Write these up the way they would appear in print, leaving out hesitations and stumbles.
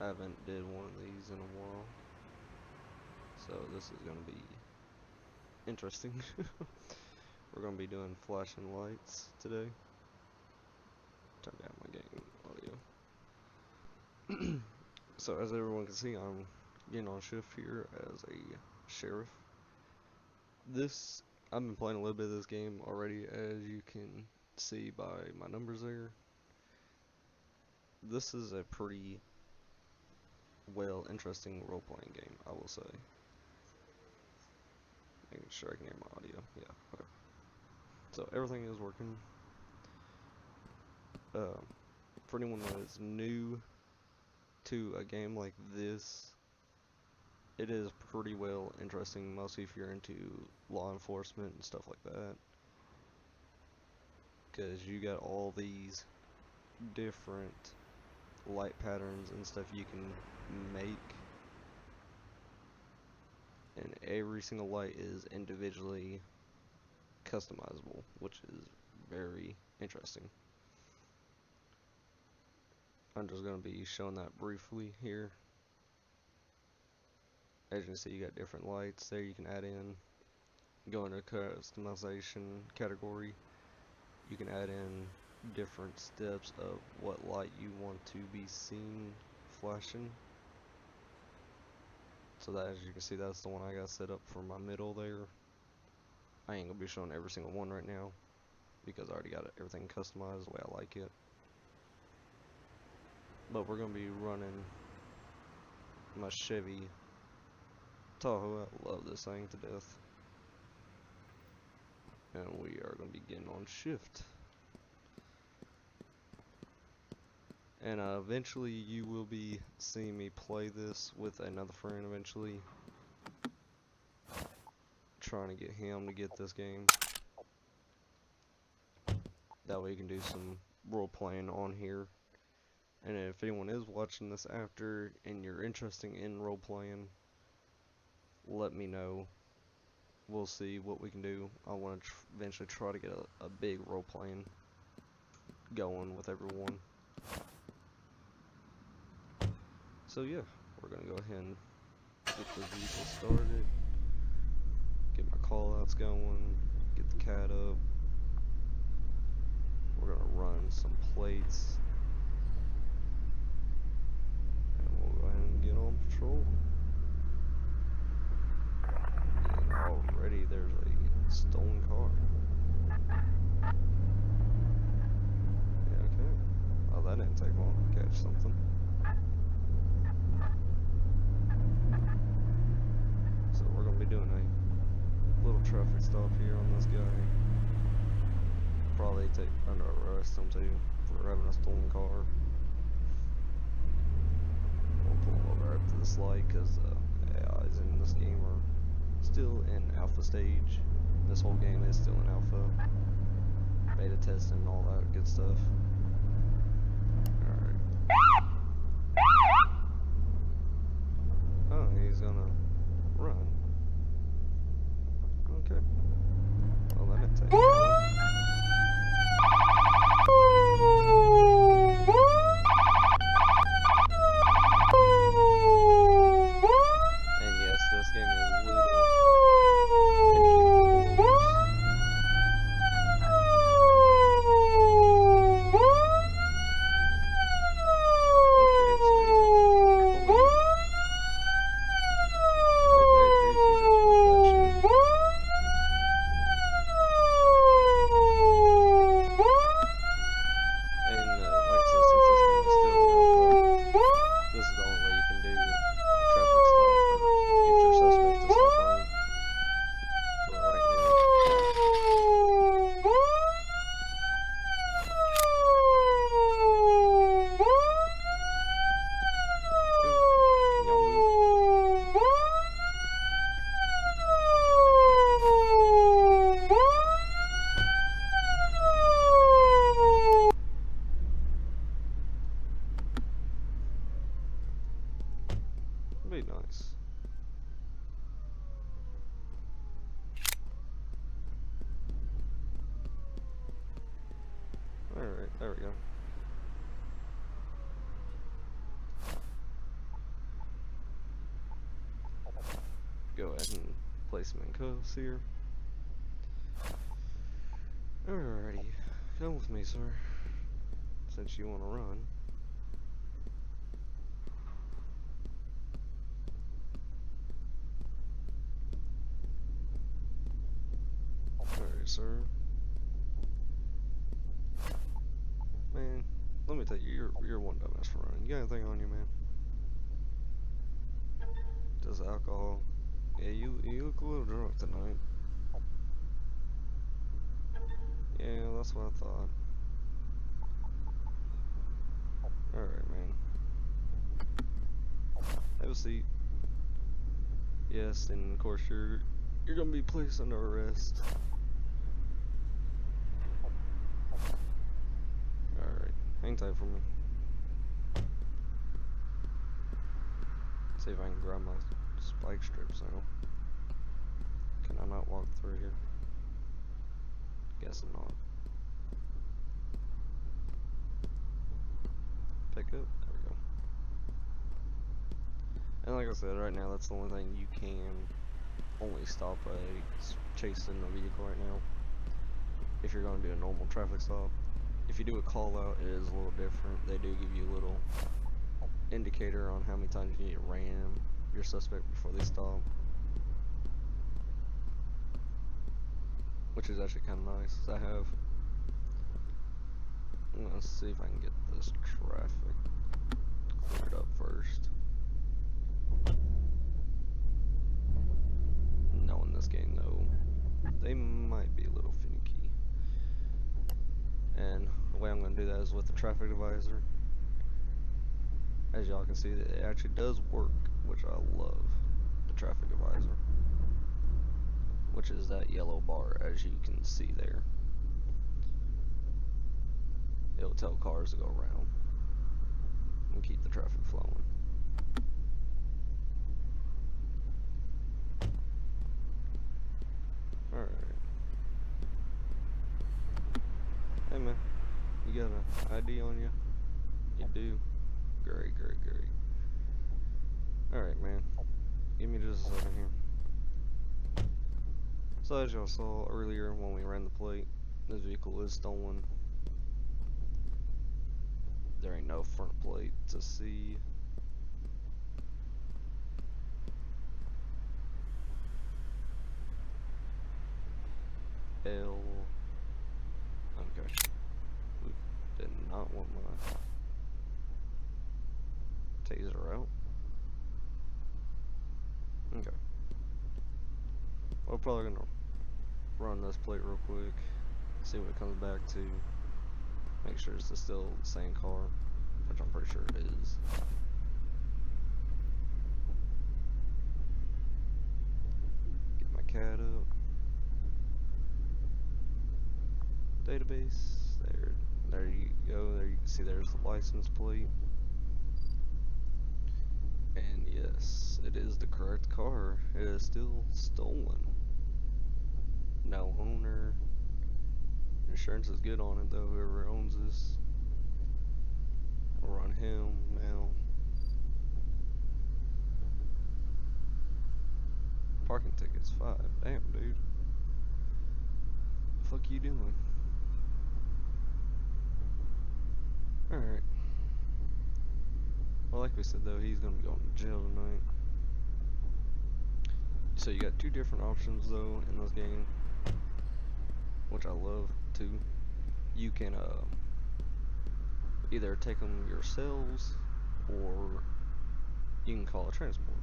I haven't did one of these in a while, so this is gonna be interesting. We're gonna be doing flashing lights today. Turn down my game audio. So as everyone can see, I'm getting on shift here as a sheriff. I've been playing a little bit of this game already, as you can see by my numbers there. This is a pretty interesting role-playing game, I will say. Making sure I can hear my audio. Yeah, okay. So everything is working. For anyone that is new to a game like this, it is pretty interesting, mostly if you're into law enforcement and stuff like that. Because you got all these different light patterns and stuff you can make, and every single light is individually customizable, which is very interesting. I'm just going to be showing that briefly here. As you can see, you got different lights there you can add in. Go into customization category, you can add in different steps of what light you want to be seen flashing. So that, as you can see, that's the one I got set up for my middle there. I ain't gonna be showing every single one right now because I already got everything customized the way I like it. But we're gonna be running my Chevy Tahoe. I love this thing to death. And we are gonna be getting on shift. And eventually you will be seeing me play this with another friend eventually. Trying to get him to get this game. That way you can do some role playing on here. And if anyone is watching this after and you're interested in role playing, let me know. We'll see what we can do. I want to eventually try to get a big role playing going with everyone. So yeah, we're gonna go ahead and get the vehicle started, get my call outs going, get the cat up. We're gonna run some plates, and we'll go ahead and get on patrol. And already there's a stolen car. Yeah, okay. Oh, that didn't take long to catch something. So we're gonna be doing a little traffic stop here on this guy. Probably take under arrest him too for having a stolen car. We'll pull him over after this light because AIs in this game are still in alpha stage. This whole game is still in alpha, beta testing, and all that good stuff. Alright. Oh, he's gonna run. Okay. Well, that didn't take long. And yes, this game is little finicky with the pullovers. Okay, so he's gonna pull in. Okay, jeez, he just whipped that shit. And like I said, since this game is still in alpha, this is the only way you can do a traffic stop or get your suspect to stop running for right now. Move. Can y'all move? Be nice. Alright, there we go. go ahead and place him in cuffs here. Alrighty, come with me, sir, since you want to run. Alright, sir. Man, let me tell you, you're one dumbass for running. You got anything on you, man? Just alcohol. Yeah, you look a little drunk tonight. Yeah, that's what I thought. Alright, man. Have a seat. Yes, and of course you're gonna be placed under arrest. Alright, hang tight for me. See if I can grab my spike strips now. Can I not walk through here? Guessing not. Pick up. There we go. And like I said, right now that's the only thing you can only stop a chasing a vehicle right now. If you're going to do a normal traffic stop. If you do a call out, it is a little different. They do give you a little indicator on how many times you need to ram your suspect before they stop. Which is actually kind of nice. I'm gonna see if I can get this traffic cleared up first. Knowing this game though, they might be a little finicky. And the way I'm gonna do that is with the traffic divisor. As y'all can see, it actually does work, which I love. The traffic divisor, which is that yellow bar, as you can see there. It'll tell cars to go around and keep the traffic flowing. Alright. Hey man, you got an ID on you? You do? Great, great, great. Alright man, give me just a second here. So as y'all saw earlier when we ran the plate, this vehicle is stolen. There ain't no front plate to see. L. Okay. Oop, did not want my taser out. Okay. We're probably gonna run this plate real quick, see what it comes back to. Make sure it's still the same car, which I'm pretty sure it is. Get my CAD up. Database. There you go. There you can see there's the license plate. And yes, it is the correct car. It is still stolen. No owner. Insurance is good on it though. Whoever owns this, we'll run him now. Parking tickets 5. Damn, dude. The fuck you doing? Alright. Well, like we said though, he's gonna be going to jail tonight. So you got two different options though in this game, which I love too. You can either take them yourselves, or you can call a transport.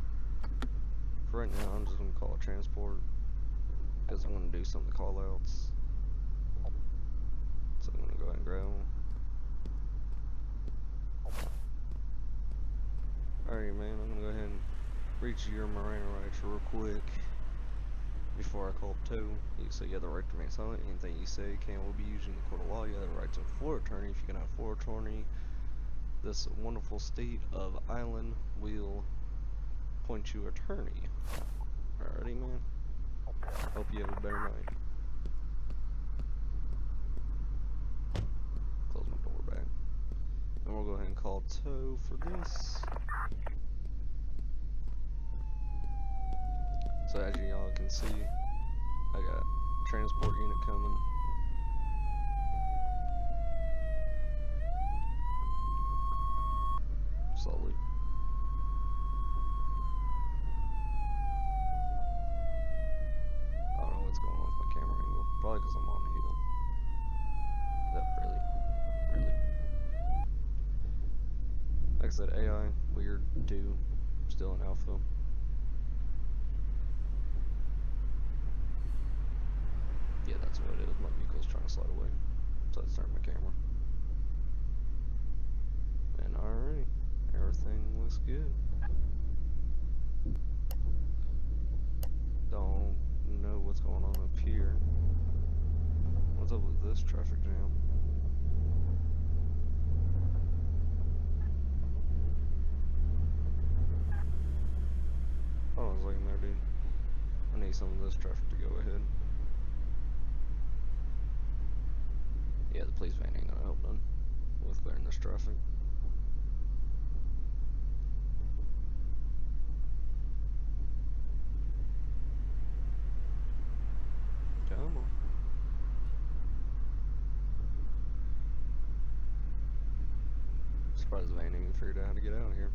For right now, I'm just gonna call a transport because I'm gonna do some of the call outs. So I'm gonna go ahead and grab them. Alright man, I'm gonna go ahead and read you your Miranda rights real quick before I call tow. So you have the right to remain silent. Anything you say can will be used in the court of law. You have the right to a floor attorney. If you cannot afford a attorney, this wonderful state of Island will appoint you attorney. Alrighty man. Hope you have a better night. Close my door back. And we'll go ahead and call tow for this. So as y'all can see, I got transport unit coming. Slowly. I don't know what's going on with my camera angle. Probably because I'm on the hill. Yep, really. Like I said, AI, weird, 2, still in alpha. Yeah, that's what it is. My vehicle's trying to slide away. So I turned my camera. And alrighty, everything looks good. Don't know what's going on up here. What's up with this traffic jam? Hold on a second there, dude. I need some of this traffic to go ahead. Yeah, the police van ain't gonna help none with clearing this traffic. Come on. Surprised the van ain't even figured out how to get out of here.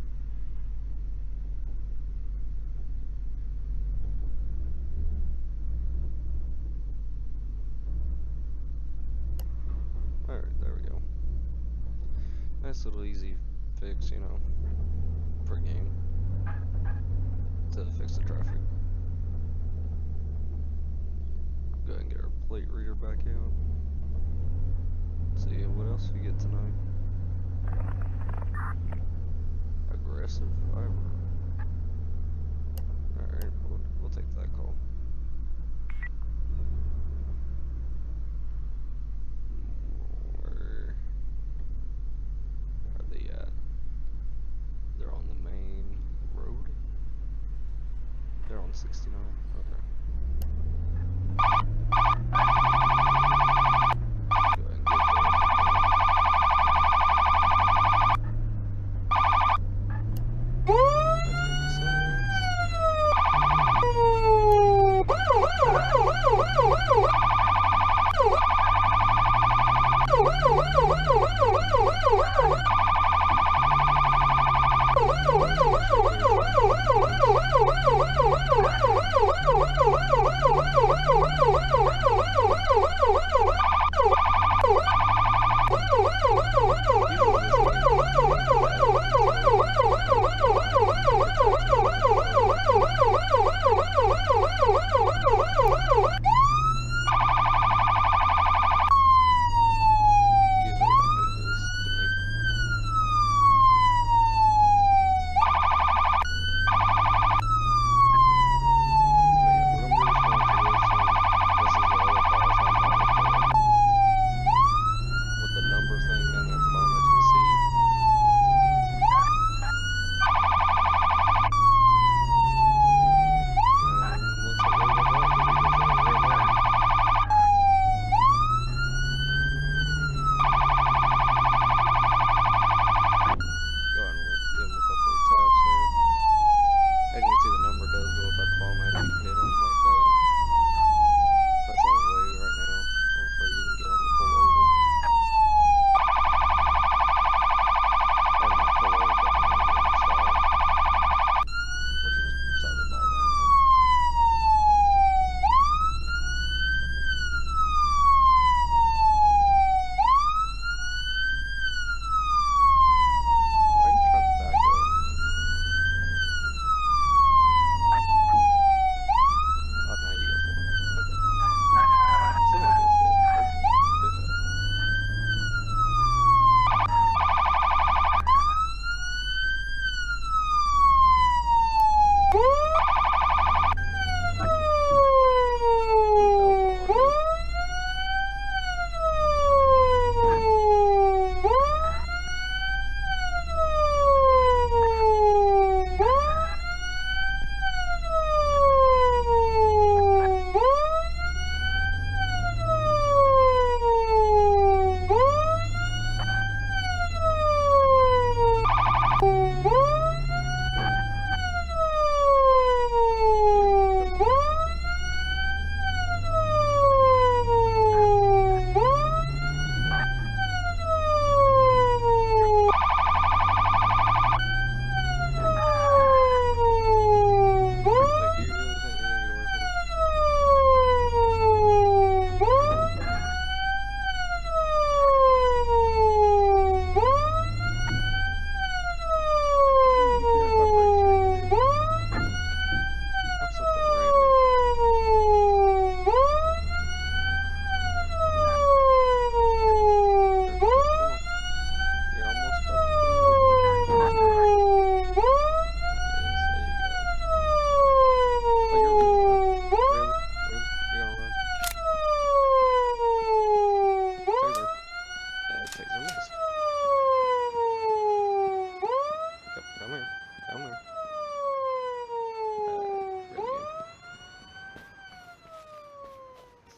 Alright, there we go. Nice little easy fix, you know, per game. To fix the traffic. Go ahead and get our plate reader back out. See what else we get tonight. Aggressive fiber. Alright, we'll take that call. Where are they at? They're on the main road? They're on 69? Okay. Go ahead and get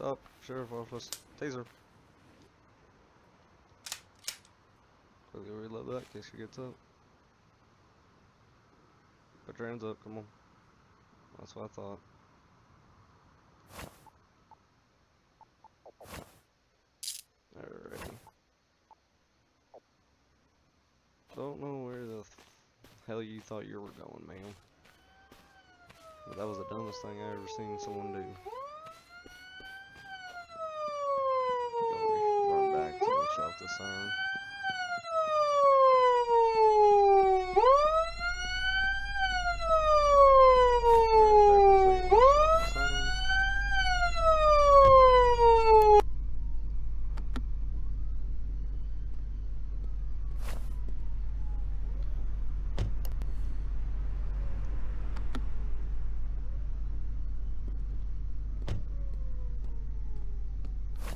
Oh, sheriff office. Taser. Quickly reload that in case she gets up. Put your hands up, come on. That's what I thought. Alrighty. Don't know where the hell you thought you were going, man. But that was the dumbest thing I ever seen someone do. Go run back to the shop the siren.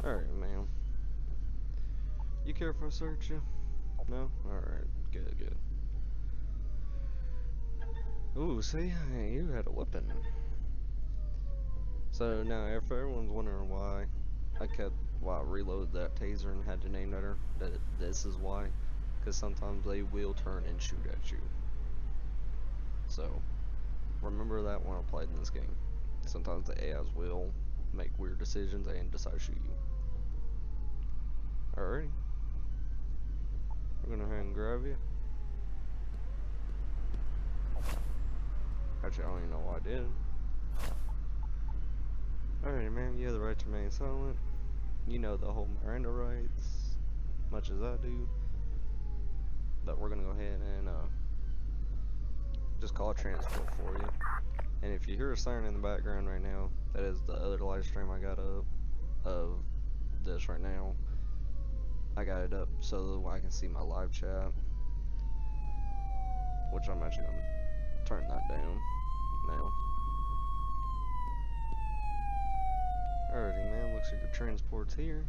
Alright, man. You care if I search you? No? Alright, good, good. Ooh, see? You had a weapon. So now, if everyone's wondering why I reloaded that taser and had to name that her, this is why. Because sometimes they will turn and shoot at you. So, remember that when I played in this game. Sometimes the AIs will make weird decisions and decide to shoot you. Alrighty. We're gonna go ahead and grab you. Actually, I don't even know why I did. Alrighty, man, you have the right to remain silent. You know the whole Miranda rights, much as I do. But we're gonna go ahead and just call a transport for you. And if you hear a siren in the background right now, that is the other live stream I got up of this right now. I got it up so that I can see my live chat, which I'm actually gonna turn that down now. Alrighty, man, looks like your transport's here.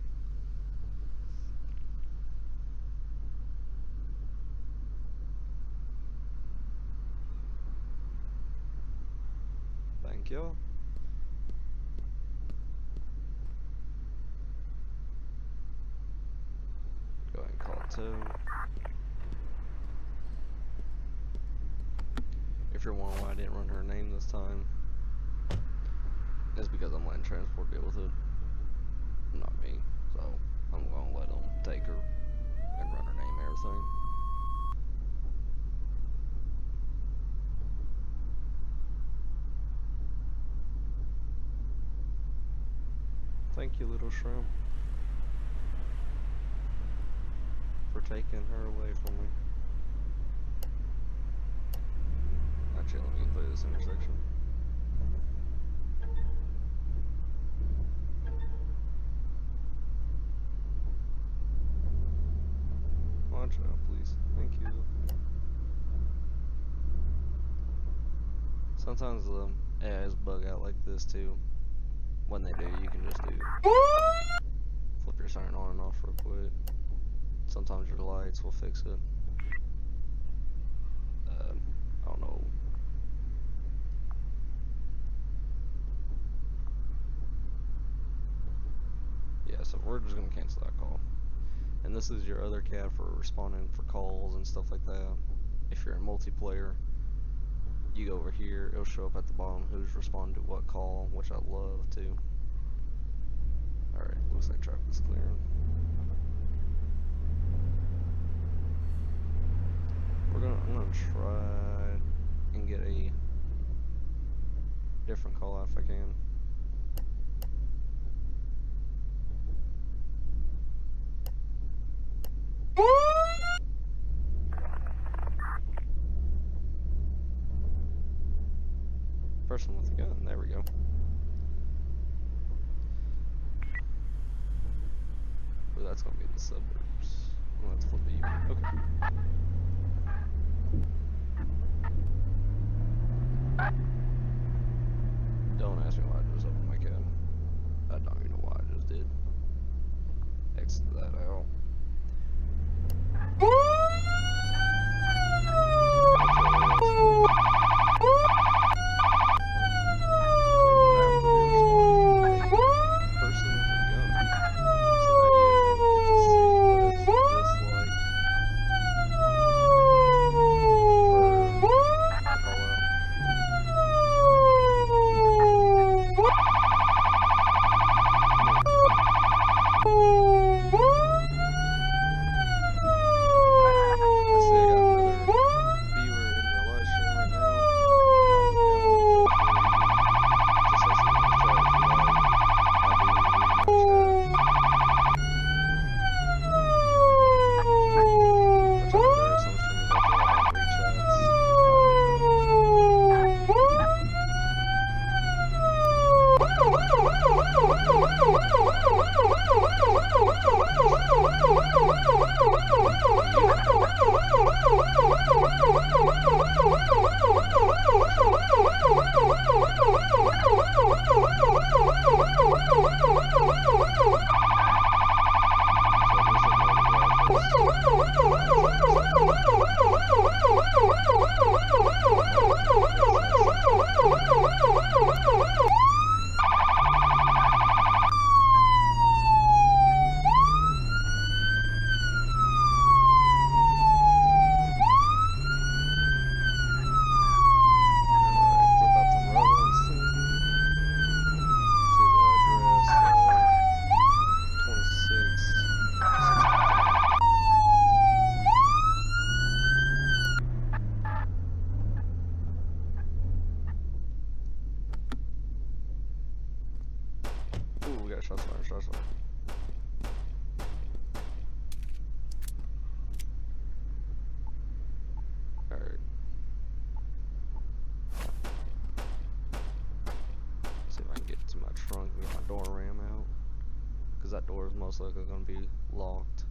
Thank y'all. Go ahead and call it tow. If you're wondering why I didn't run her name this time, it's because I'm letting transport deal with it, not me. So I'm gonna let them take her and run her name and everything. Thank you, little shrimp, for taking her away from me. Actually, let me get through this intersection. Watch out, please. Thank you. Sometimes the AIs bug out like this too. When they do, you can just flip your siren on and off real quick. Sometimes your lights will fix it. I don't know. Yeah, so we're just gonna cancel that call. And this is your other cat for responding for calls and stuff like that. If you're in multiplayer, you go over here, it'll show up at the bottom who's responding to what call, which I love too. Alright, looks like traffic's clearing. I'm gonna try and get a different call out if I can. Person with a gun, there we go. Well, that's gonna be in the suburbs. Well, let's flip it you. Okay. Don't ask me why I just opened my cab. I don't even know why I just did. Exit that out. Person we got shots fired, shots fired. Alright. See if I can get to my trunk and get my door ram out. Because that door is most likely going to be locked.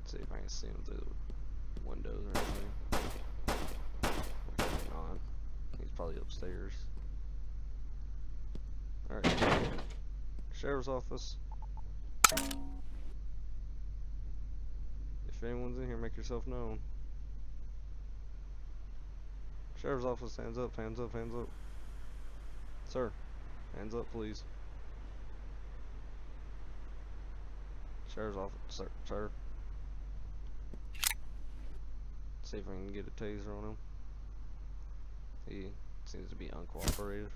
See if I can see him through the windows or anything. Probably not. He's probably upstairs. Alright. Sheriff's office. If anyone's in here, make yourself known. Sheriff's office, hands up, hands up, hands up. Sir, hands up, please. Sheriff's office, sir. See if I can get a taser on him. He seems to be uncooperative.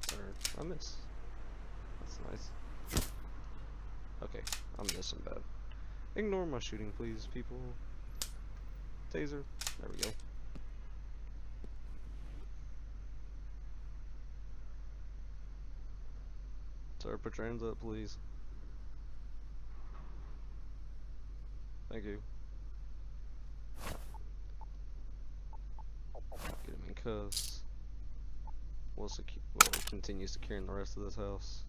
Sir, I miss. That's nice. Okay, I'm missing bad. Ignore my shooting, please, people. Taser. There we go. Sir, put your hands up, please. Thank you. Get him in cuffs. We'll continue securing the rest of this house.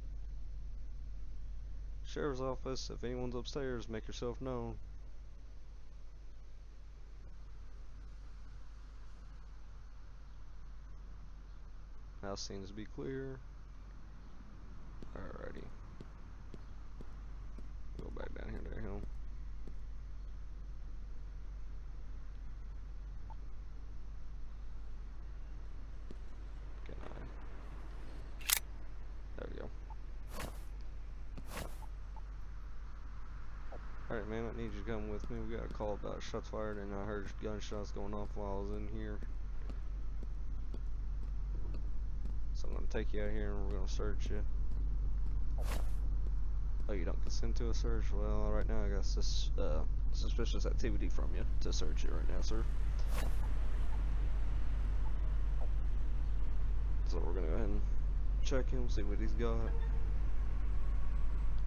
Sheriff's office, if anyone's upstairs, make yourself known. House seems to be clear. Alrighty. Go back down here to him. Can I? There we go. Alright, man, I need you to come with me. We got a call about shots fired, and I heard gunshots going off while I was in here. So I'm gonna take you out here and we're gonna search you. Oh, you don't consent to a search? Well, right now I got suspicious activity from you to search you right now, sir. So we're gonna go ahead and check him, see what he's got.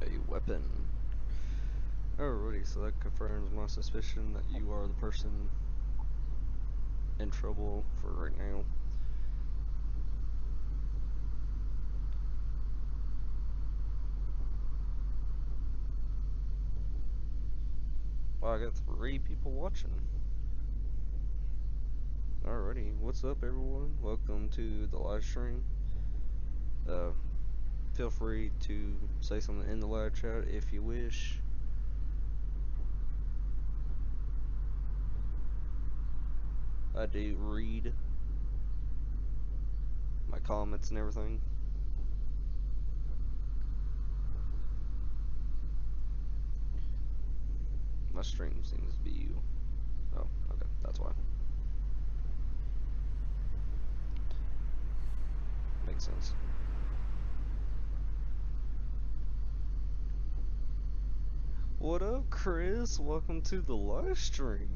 A weapon. Alrighty, so that confirms my suspicion that you are the person in trouble for right now. Wow, I got 3 people watching. Alrighty, what's up everyone? Welcome to the live stream. Feel free to say something in the live chat if you wish. I do read my comments and everything. My stream seems to be you. Oh, okay, that's why. Makes sense. What up, Chris? Welcome to the live stream.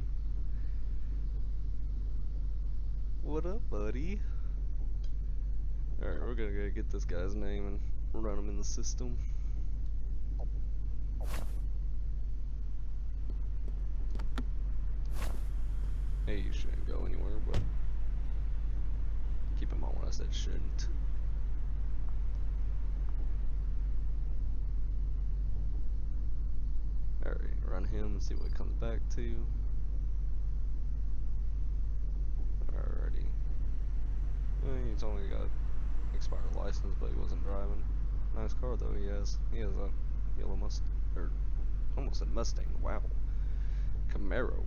What up, buddy? Alright, we're gonna go get this guy's name and run him in the system. Hey, you shouldn't go anywhere, but keep in mind what I said shouldn't. Alright, run him and see what it comes back to. Alrighty. Well, he's only got expired license, but he wasn't driving. Nice car though he has. He has a yellow Mustang, or almost a Mustang. Wow. Camaro.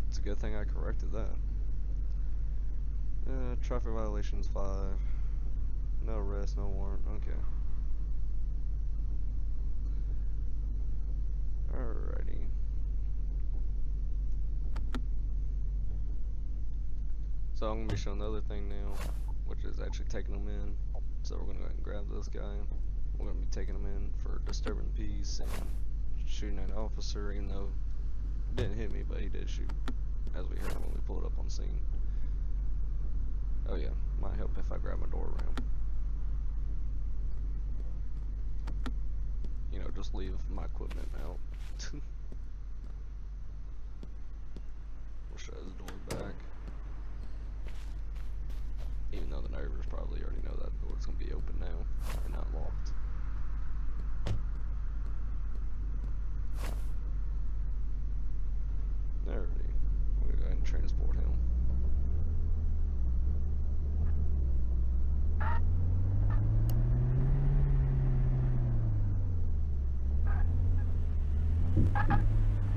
It's a good thing I corrected that. Traffic violations 5. No arrest, no warrant. Okay. Alrighty. 5 So I'm gonna be showing the other thing now, which is actually taking them in. So we're gonna go ahead and grab this guy. We're gonna be taking him in for disturbing the peace and shooting at an officer, even though it didn't hit me, but he did shoot, as we heard when we pulled up on scene. Oh yeah, might help if I grab my door around. You know, just leave my equipment out. We'll shut his door back. Even though the neighbors probably already know that door's gonna be open now and not locked. Alrighty, I'm gonna go ahead and transport him.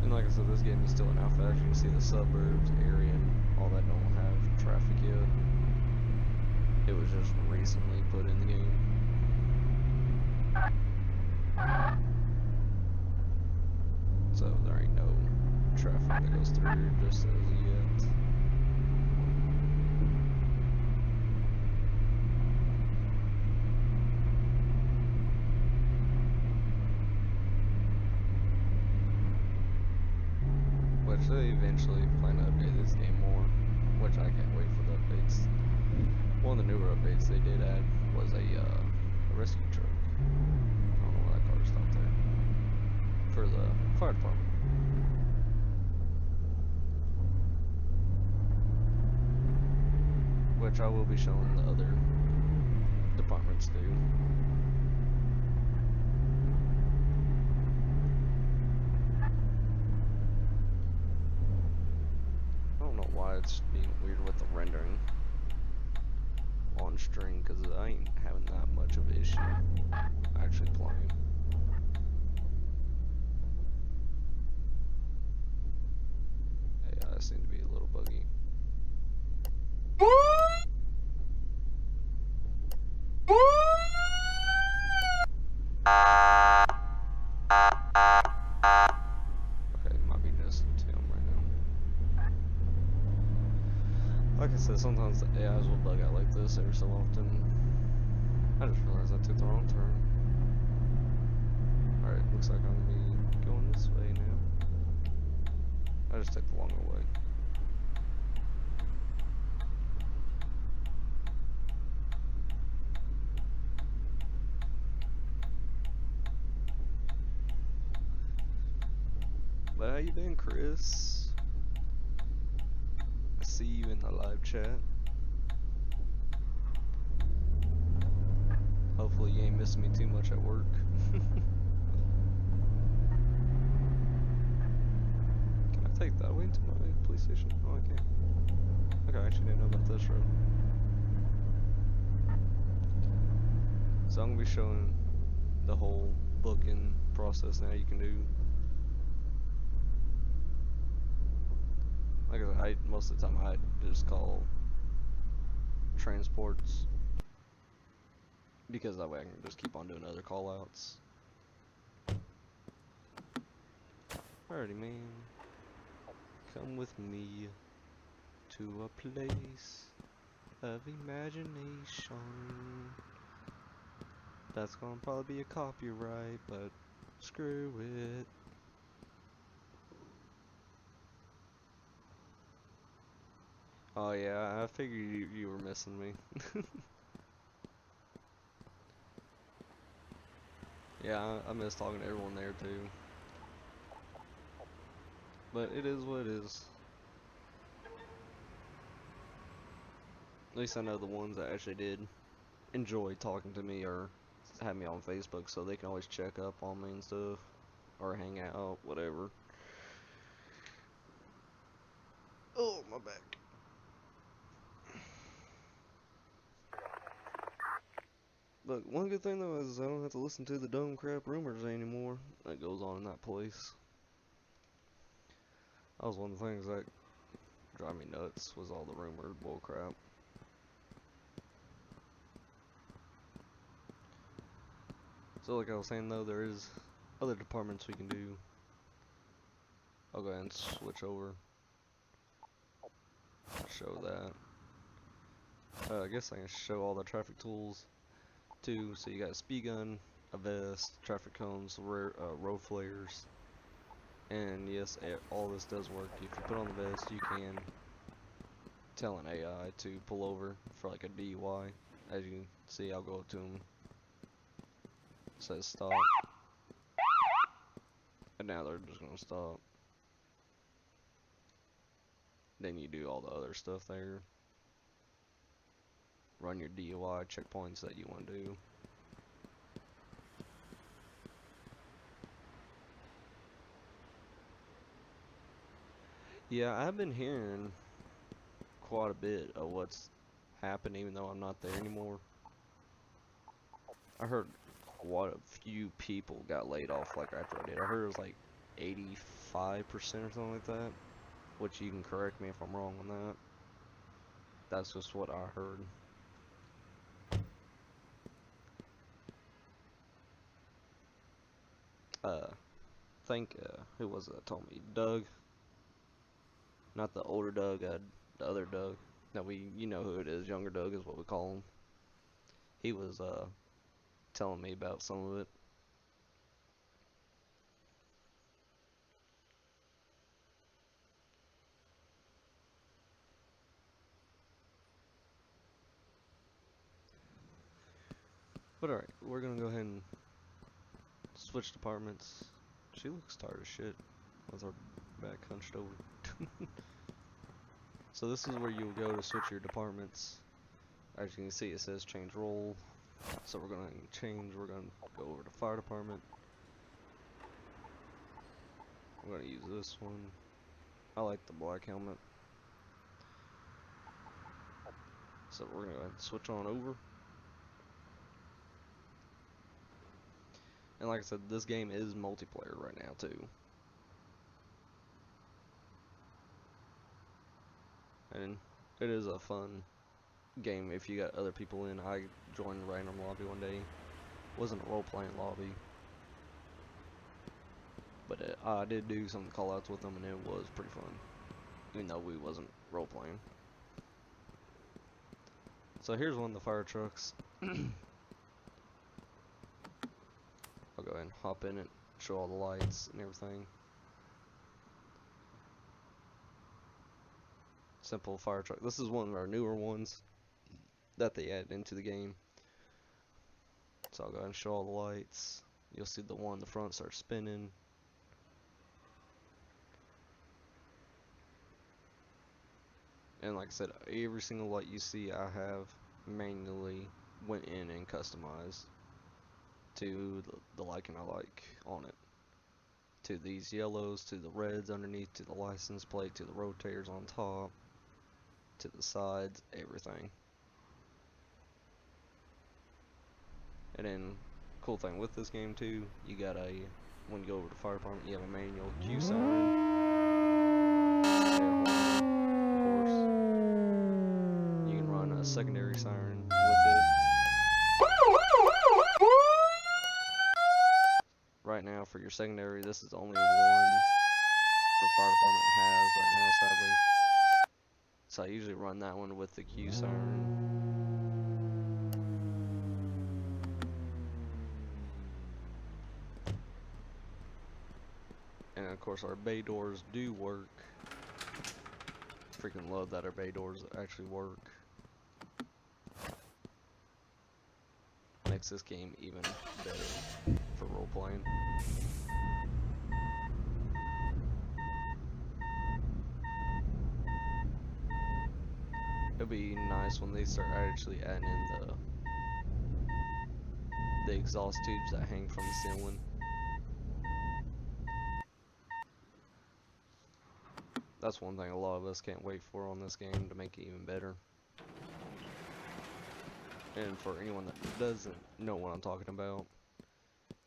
And like I said, this game is still in alpha. As you can see, the suburbs, area, and all that don't have traffic yet. It was just recently put in the game. So there ain't no traffic that goes through just as of yet. Which they eventually plan to update this game more, which I can't wait for the updates. One of the newer updates they did add was a rescue truck. I don't know why that car stopped there. For the fire department. Which I will be showing the other departments too. I don't know why it's being weird with the rendering on stream, because I ain't having that much of an issue actually playing. Yeah, I seem to be a little buggy. Okay, it might be just him right now. Like I said, sometimes the AIs will bug out like this every so often. I just realized I took the wrong turn. Alright, looks like I'm gonna be going this way now. I just took the longer way. But how you doing, Chris? I see you in the live chat. Hopefully you ain't missing me too much at work. Can I take that way to my police station? Oh, I can't. Okay, I actually didn't know about this road. So I'm gonna be showing the whole booking process now you can do. Like I said, most of the time I just call transports, because that way I can just keep on doing other call outs. Alrighty, man. Come with me to a place of imagination. That's gonna probably be a copyright, but screw it. Oh yeah, I figured you were missing me. Yeah, I miss talking to everyone there too. But it is what it is. At least I know the ones that actually did enjoy talking to me or have me on Facebook, so they can always check up on me and stuff, or hang out, whatever. Oh, my back. Look, one good thing though is I don't have to listen to the dumb crap rumors anymore that goes on in that place. That was one of the things that drive me nuts, was all the rumored bullcrap. So like I was saying though, there is other departments we can do. I'll go ahead and switch over. Show that. I guess I can show all the traffic tools too. So you got a speed gun, a vest, traffic cones, road flares, and yes, all this does work. If you put on the vest, you can tell an AI to pull over for like a DUI. As you can see, I'll go up to him. It says stop, and now they're just gonna stop. Then you do all the other stuff there. Run your DUI checkpoints that you want to do. Yeah, I've been hearing quite a bit of what's happened, even though I'm not there anymore. I heard quite a few people got laid off like after I did. I heard it was like 85% or something like that, which you can correct me if I'm wrong on that. That's just what I heard. Think, who was it that told me? Doug. Not the older Doug, the other Doug. That you know who it is, younger Doug is what we call him. He was, telling me about some of it. But alright, we're gonna go ahead and switch departments. She looks tired as shit with her back hunched over. So this is where you'll go to switch your departments. As you can see, it says change role. So we're gonna change, we're gonna go over to fire department. I'm gonna use this one. I like the black helmet. So we're gonna go ahead and switch on over. And like I said, this game is multiplayer right now too. And it is a fun game if you got other people in. I joined a random lobby one day. It wasn't a role-playing lobby. But I did do some callouts with them and it was pretty fun. Even though we wasn't role-playing. So here's one of the fire trucks. I'll go ahead and hop in it, show all the lights and everything. Simple fire truck. This is one of our newer ones that they added into the game. So I'll go ahead and show all the lights. You'll see the one in the front start spinning. And like I said, every single light you see I have manually went in and customized to the liking I like on it. To these yellows, to the reds underneath, to the license plate, to the rotators on top, to the sides, everything. And then, cool thing with this game too, you got when you go over to the fire department, you have a manual Q siren, air horn, of course. You can run a secondary siren with it. Right now, for your secondary, this is only one the fire department has right now, sadly. So I usually run that one with the Q siren. And of course our bay doors do work. Freaking love that our bay doors actually work. Makes this game even better for role playing. It'd be nice when they start actually adding in the exhaust tubes that hang from the ceiling. That's one thing a lot of us can't wait for on this game to make it even better. And for anyone that doesn't know what I'm talking about,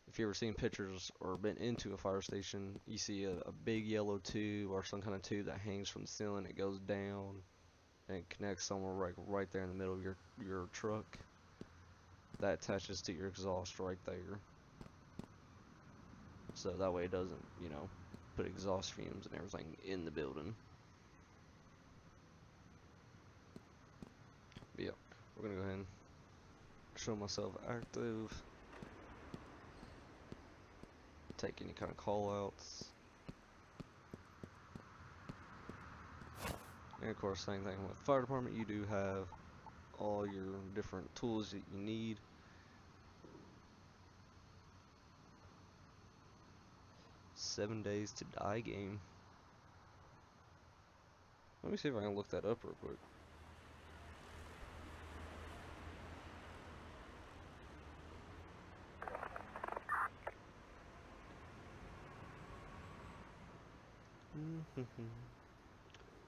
if you ever seen pictures or been into a fire station, you see a big yellow tube or some kind of tube that hangs from the ceiling. It goes down and it connects somewhere right there in the middle of your truck. That attaches to your exhaust right there. So that way it doesn't, you know, put exhaust fumes and everything in the building. But yeah, we're gonna go ahead and show myself active. Take any kind of call outs. And of course, same thing with fire department, you do have all your different tools that you need. "7 Days to Die" game. Let me see if I can look that up real quick.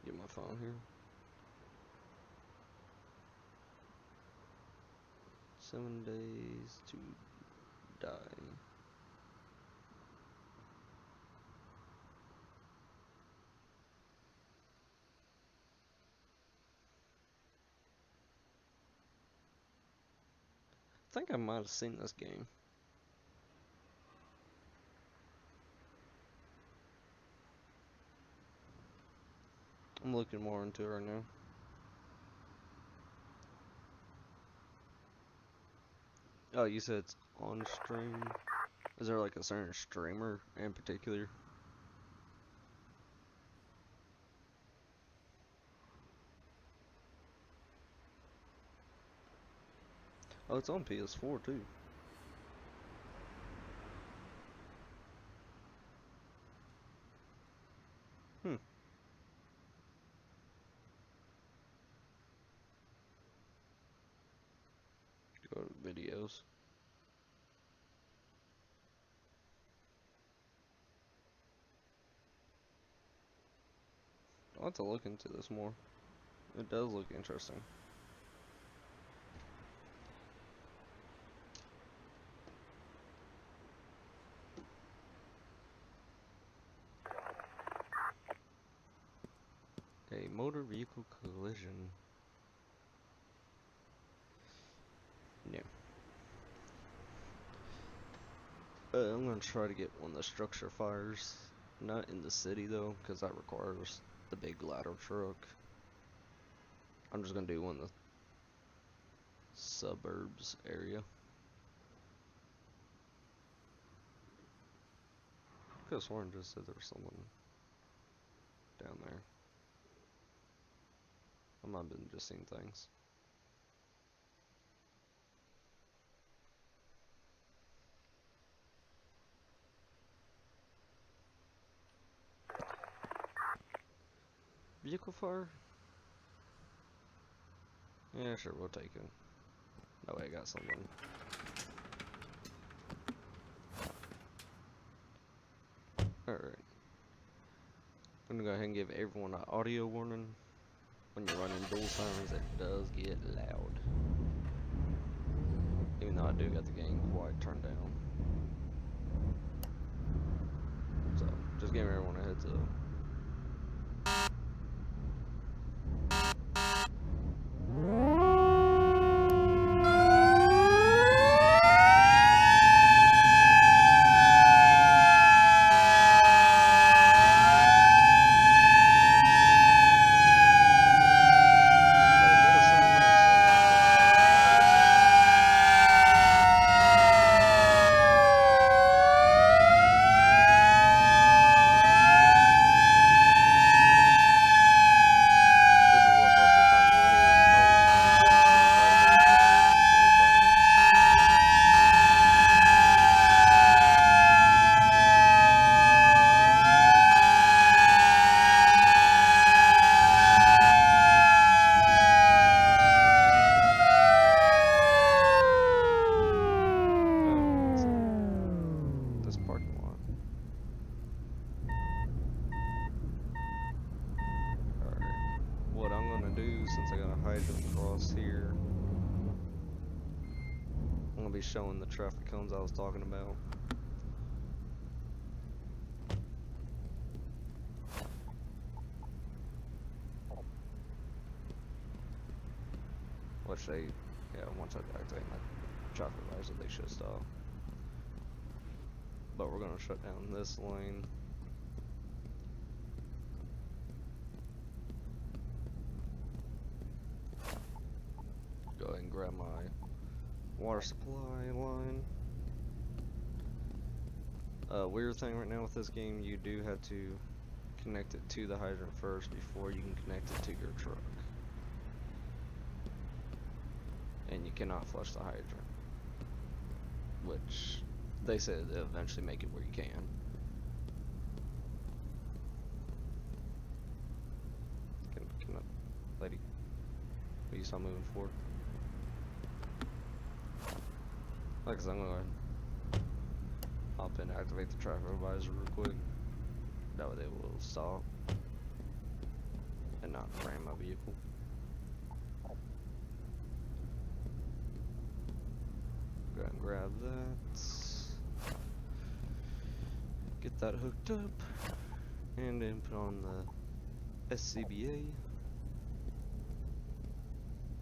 Get my phone here. 7 Days to Die. I think I might have seen this game. I'm looking more into it right now. Oh, you said it's on stream? Is there like a certain streamer in particular? Oh, it's on PS4 too. Hmm. Go to videos. I'll have to look into this more. It does look interesting. A motor vehicle collision. Yeah. I'm gonna try to get one of the structure fires. Not in the city though, because that requires the big ladder truck. I'm just gonna do one in the suburbs area. I could have sworn just said there was someone down there. I might have been just seeing things. Vehicle fire? Yeah, sure, we'll take it. That way I got someone. Alright. I'm gonna go ahead and give everyone an audio warning. When you're running dual sirens, it does get loud. Even though I do got the game quite turned down. So, just giving everyone a heads up. Showing the traffic cones I was talking about. Which they, yeah, once I activate my traffic lights, they should stop. But we're gonna shut down this lane. Go ahead and grab my water supply line. Weird thing right now with this game, you do have to connect it to the hydrant first before you can connect it to your truck. And you cannot flush the hydrant, which they said they'll eventually make it where you can. Can I, lady, what you saw moving forward? Like I said, I'm gonna hop in and activate the traffic advisor real quick. That way they will stop and not ram my vehicle. Go ahead and grab that. Get that hooked up. And then put on the SCBA.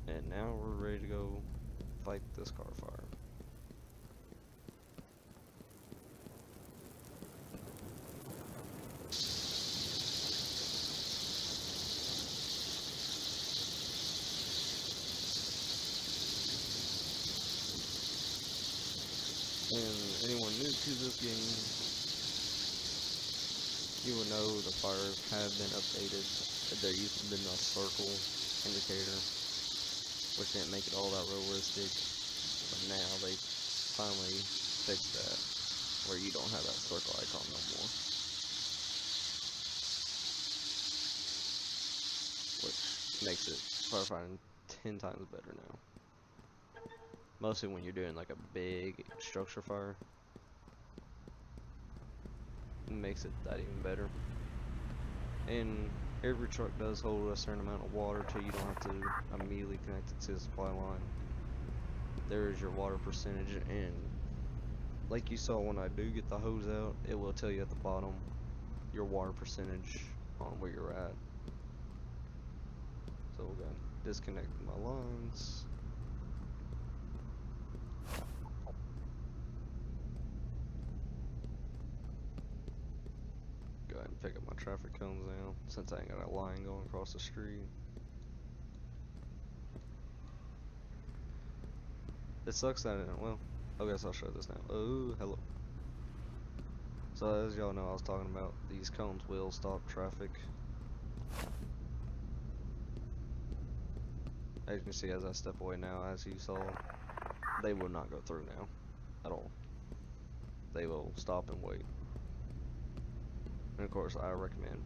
And now we're ready to go fight this car fire. And anyone new to this game, you will know the fires have been updated. There used to have been a circle indicator, which didn't make it all that realistic, but now they finally fixed that, where you don't have that circle icon no more. Which makes it firefighting 10 times better now. Mostly when you're doing like a big structure fire. It makes it that even better. And every truck does hold a certain amount of water till you don't have to immediately connect it to the supply line. There is your water percentage, and like you saw when I do get the hose out, it will tell you at the bottom your water percentage on where you're at. So we're gonna disconnect my lines. Go ahead and pick up my traffic cones now, since I ain't got a line going across the street. It sucks that well, I guess I'll show this now. Oh, hello. So as y'all know, I was talking about these cones will stop traffic. As you can see, as I step away now, as you saw, they will not go through now at all. They will stop and wait. And of course, I recommend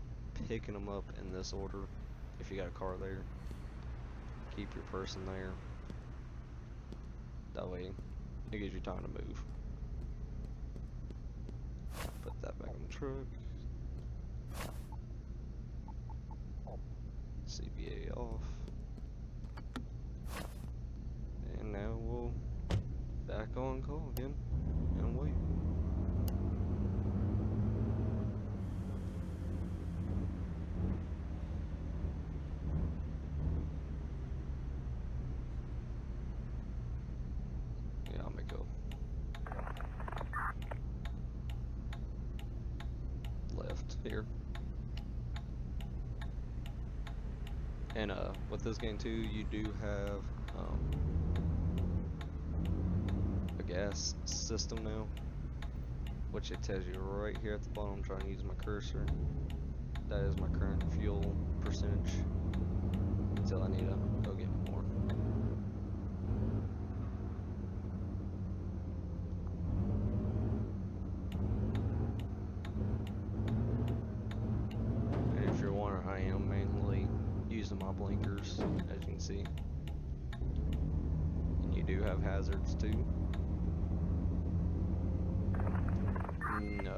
picking them up in this order if you got a car there. Keep your person there. That way, it gives you time to move. Put that back in the truck. CBA off. And now we'll back on call again and wait. Yeah, I'll make a left here. And with this game too, you do have a gas system now, which it tells you right here at the bottom. I'm trying to use my cursor. That is my current fuel percentage until I need to go get more. And if you're wondering, I am mainly using my blinkers, as you can see. And you do have hazards too. And,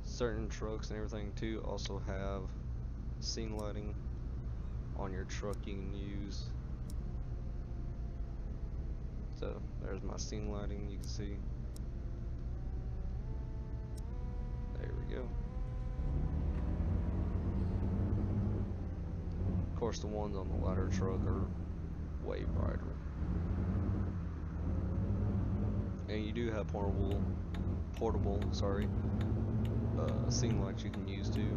certain trucks and everything too also have scene lighting on your truck you can use. So there's my scene lighting, you can see. There we go. Of course, the ones on the ladder truck are way brighter. And you do have portable scene lights you can use too.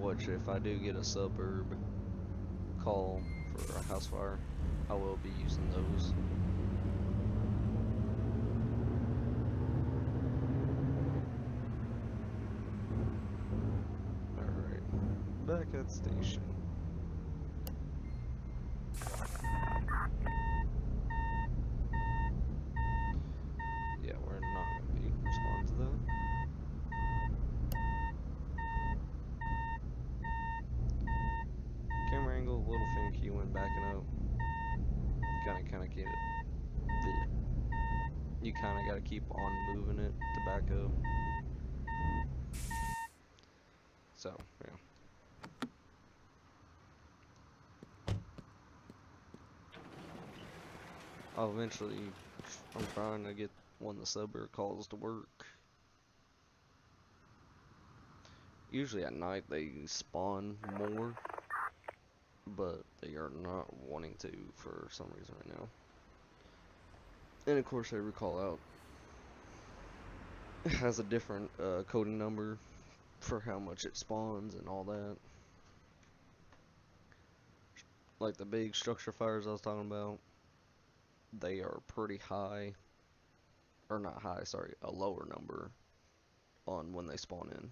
which if I do get a suburb call for a house fire, I will be using those. Alright, back at station. Yeah, we're not going to be responding to that. Camera angle, a little finicky when backing up. Gotta get it. You kinda gotta keep on moving it to back up. So, yeah. I'll eventually, I'm trying to get one of the suburb calls to work. Usually at night they spawn more, but they are not wanting to for some reason right now. And of course every call out has a different coding number for how much it spawns and all that. Like the big structure fires I was talking about, they are pretty high, or not high, sorry, a lower number on when they spawn in.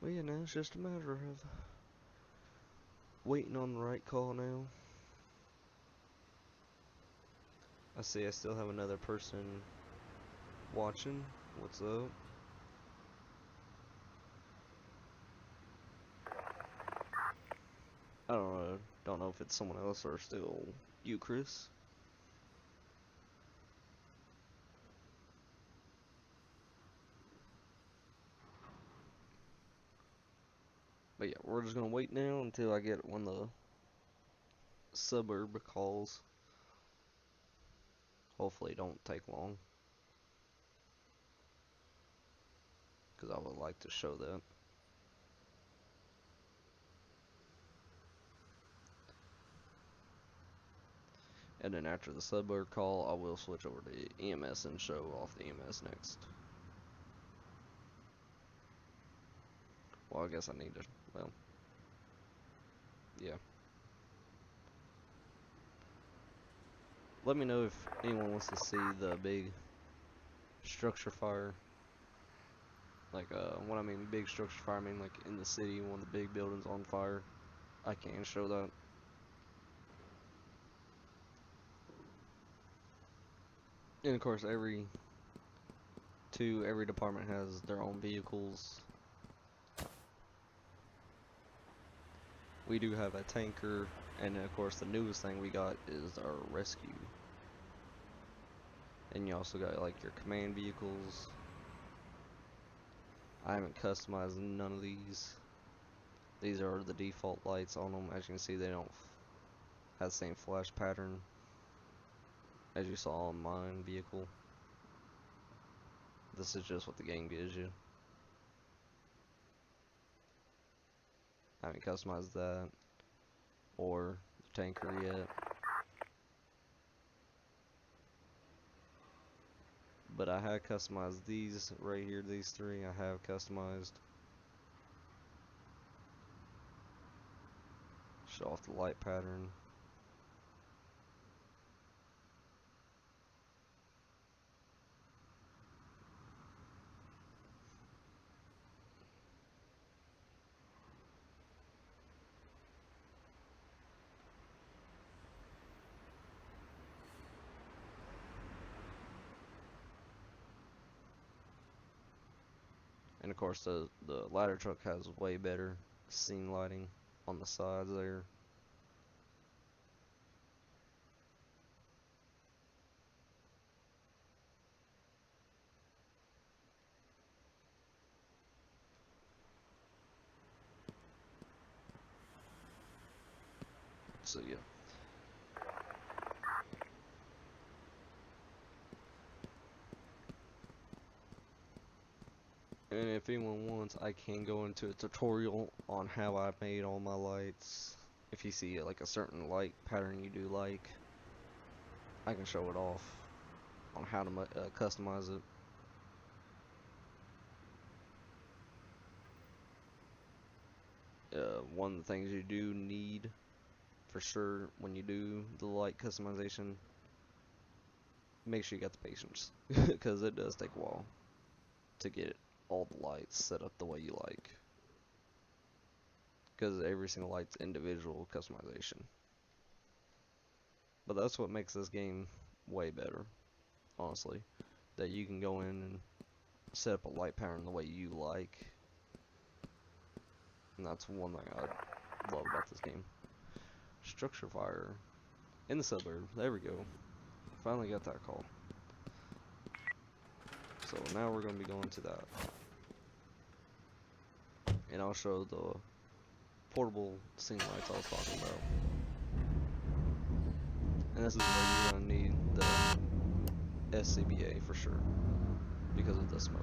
But yeah, now it's just a matter of waiting on the right call now. I see I still have another person watching. What's up? I don't know if it's someone else or still you, Chris. But yeah, we're just gonna wait now until I get one of the suburb calls. Hopefully it don't take long, because I would like to show that. And then after the suburb call, I will switch over to EMS and show off the EMS next. Well, I guess I need to, well, yeah. Let me know if anyone wants to see the big structure fire. Like, when I mean big structure fire, I mean like in the city, one of the big buildings on fire. I can show that. And of course, every department has their own vehicles. We do have a tanker, and of course the newest thing we got is our rescue. And you also got like your command vehicles. I haven't customized none of these. These are the default lights on them. As you can see, they don't have the same flash pattern as you saw on mine vehicle. This is just what the game gives you. I haven't customized that or the tanker yet. But I have customized these right here, these three I have customized. Show off the light pattern. And of course the ladder truck has way better scene lighting on the sides there. So yeah. And if anyone wants, I can go into a tutorial on how I made all my lights. If you see like a certain light pattern you do like, I can show it off on how to customize it. One of the things you do need for sure when you do the light customization, make sure you got the patience, because it does take a while to get all the lights set up the way you like, because every single light's individual customization. But that's what makes this game way better, honestly, that you can go in and set up a light pattern the way you like, and that's one thing I love about this game. Structure fire in the suburb, there we go, finally got that call. So now we're going to be going to that, and I'll show the portable scene lights I was talking about. And this is where you're going to need the SCBA for sure, because of the smoke.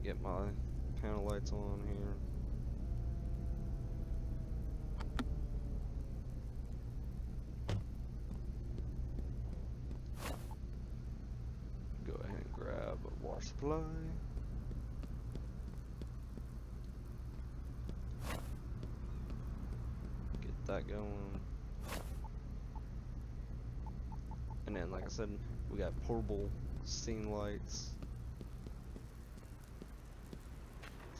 Get my panel lights on here. Go ahead and grab a water supply. Get that going. And then, like I said, we got portable scene lights.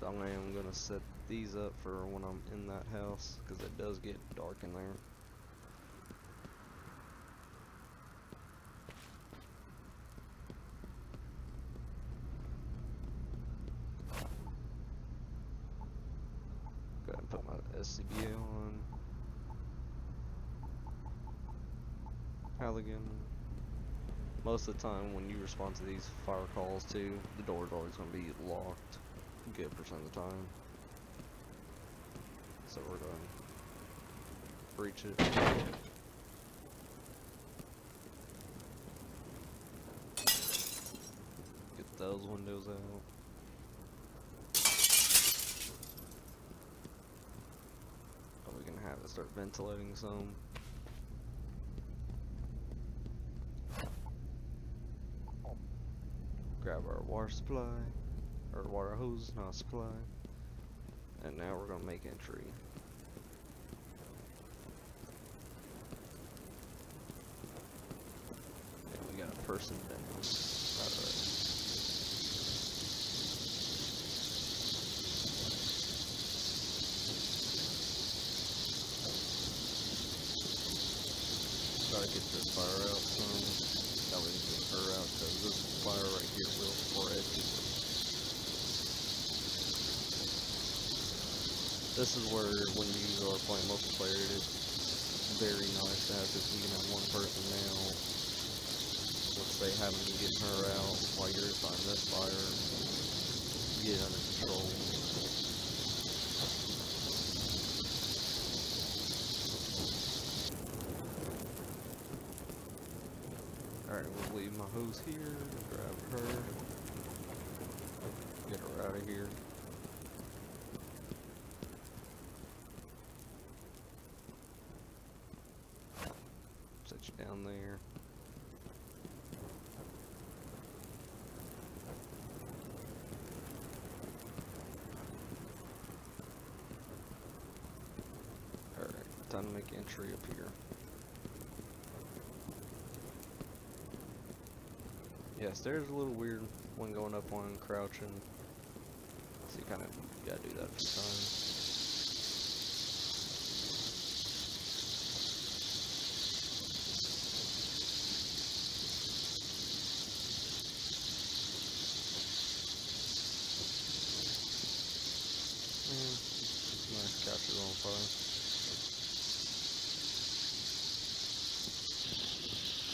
So I am going to set these up for when I'm in that house, because it does get dark in there. Go ahead and put my SCBA on. Halligan. Most of the time when you respond to these fire calls too, the door's always going to be locked. Good percent of the time. So we're going to breach it. Get those windows out. Oh, we can have it start ventilating some. Grab our water supply. Or water hose, not supply. And now we're gonna make entry. And we got a person down. Alright. try to get this fire out some. That way we can get her out, because this fire right here will spread. This is where, when you are playing multiplayer, it is very nice to have this. You can have one person now, let's say, having you getting her out while you're starting this fire, get it under control. Alright, we'll leave my hose here, grab her, get her out of here. Set you down there. Alright, time to make entry up here. Yes, there's a little weird when going up on crouching. So you kind of gotta do that for time. Nice couches on fire.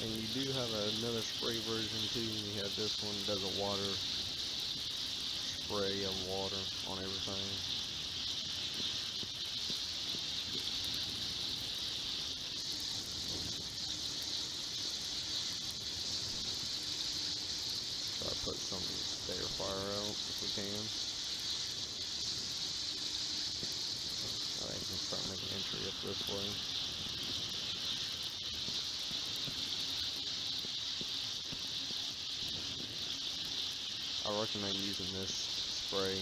And you do have another spray version too. You have this one, does a water spray of water on everything. Try to put some stair fire out if we can. Alright, can start making entry up this way. I recommend using this spray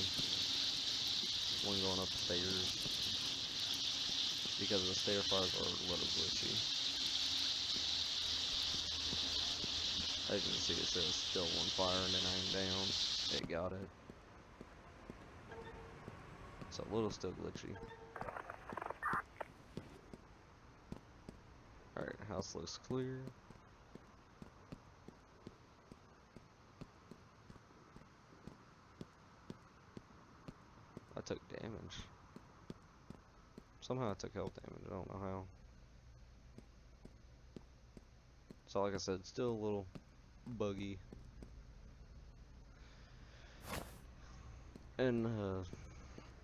when going up the stairs, because the stair fires are a little glitchy. As you can see, it says still one fire and then I'm down. It got it. It's a little still glitchy. Alright, house looks clear. I took damage. Somehow I took health damage, I don't know how. So like I said, still a little buggy. And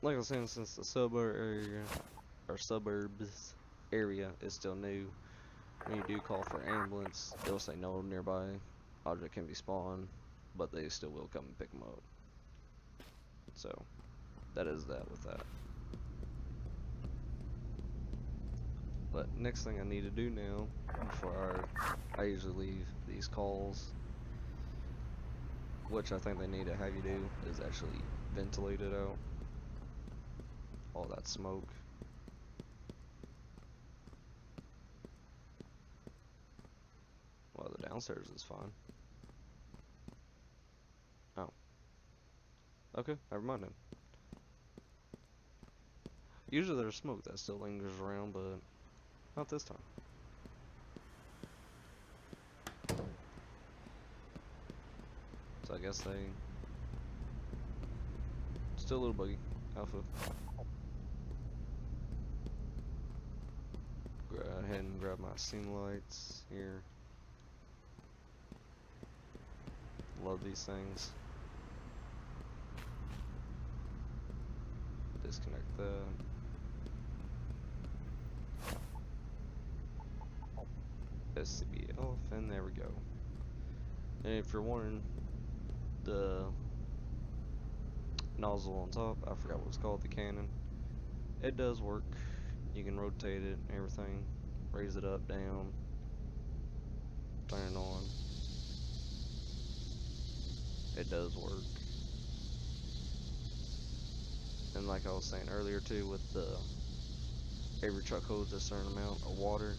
like I was saying, since the suburbs area is still new, when you do call for ambulance, they'll say no nearby object can be spawned, but they still will come and pick them up. So that is that with that. But next thing I need to do now, before I usually leave these calls, which I think they need to have you do, is actually ventilate it out. All that smoke. Well, the downstairs is fine. Oh. Okay, never mind then. Usually there's smoke that still lingers around, but not this time. So I guess they... Still a little buggy. Alpha. Go ahead and grab my scene lights here. Love these things. Disconnect that. SCB off, and there we go. And if you're wondering, the nozzle on top, I forgot what it's called, the cannon, it does work. You can rotate it and everything, raise it up, down, turn it on. It does work. And like I was saying earlier too, with the every truck holds a certain amount of water.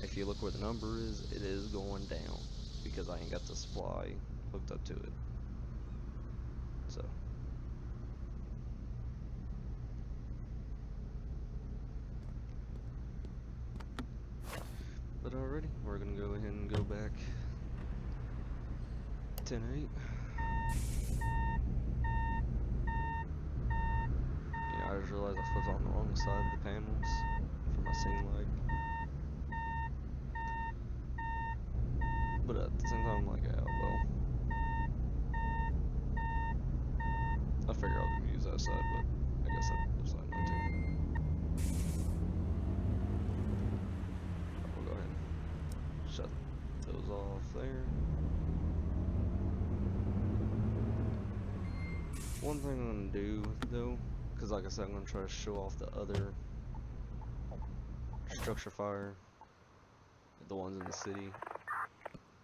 If you look where the number is, it is going down because I ain't got the supply hooked up to it. So But already, we're gonna go ahead and go back 10-8. I just realized I flipped on the wrong side of the panels for my scene light. But at the same time, I'm like, oh well. I figure I'll use that side, but I guess that side might too. We'll go ahead and shut those off there. One thing I'm gonna do though, because like I said, I'm gonna try to show off the other structure fire, the ones in the city.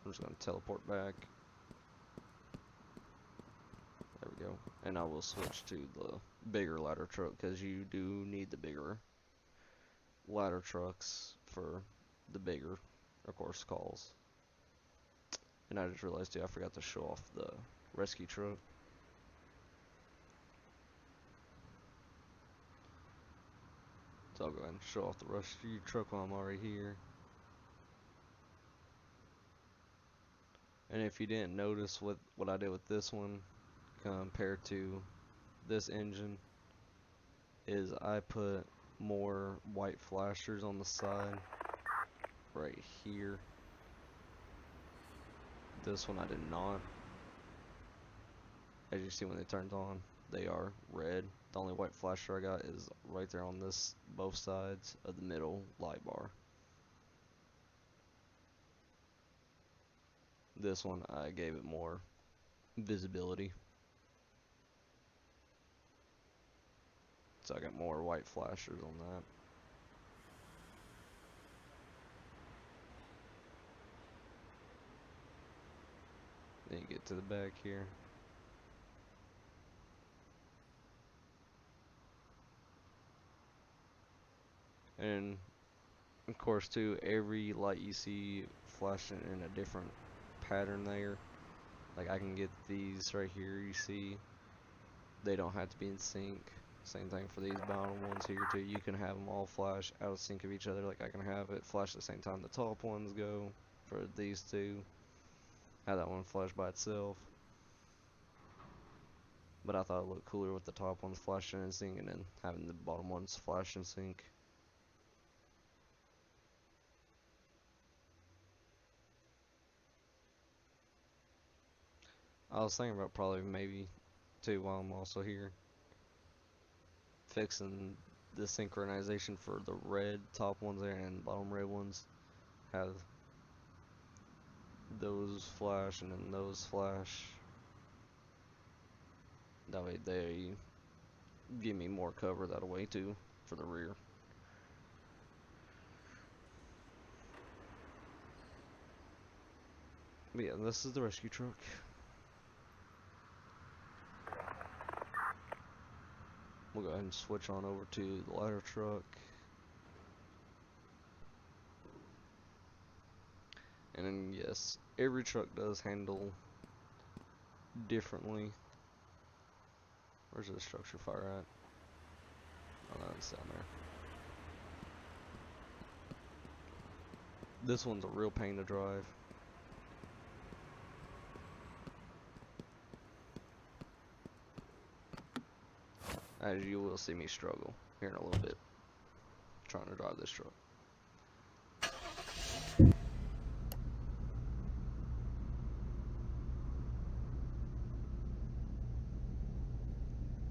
I'm just gonna teleport back. There we go. And I will switch to the bigger ladder truck because you do need the bigger ladder trucks for the bigger, of course, calls. And I just realized too, I forgot to show off the rescue truck. So I'll go ahead and show off the rescue truck while I'm already here. And if you didn't notice what I did with this one compared to this engine, is I put more white flashers on the side right here. This one I did not. As you see when they turned on, they are red. The only white flasher I got is right there on this both sides of the middle light bar. This one I gave it more visibility. So I got more white flashers on that. Then you get to the back here. And of course too, every light you see flashing in a different pattern there. Like I can get these right here, you see, they don't have to be in sync. Same thing for these bottom ones here too. You can have them all flash out of sync of each other. Like I can have it flash at the same time the top ones go for these two. Have that one flash by itself. But I thought it looked cooler with the top ones flashing in sync and then having the bottom ones flash in sync. I was thinking about probably maybe too while I'm also here fixing the synchronization for the red top ones there and bottom red ones. Have those flash and then those flash. That way they give me more cover that way too for the rear. But yeah, this is the rescue truck. We'll go ahead and switch on over to the ladder truck. And then yes, every truck does handle differently. Where's the structure fire at? Oh no, it's down there. This one's a real pain to drive. As you will see me struggle here in a little bit trying to drive this truck.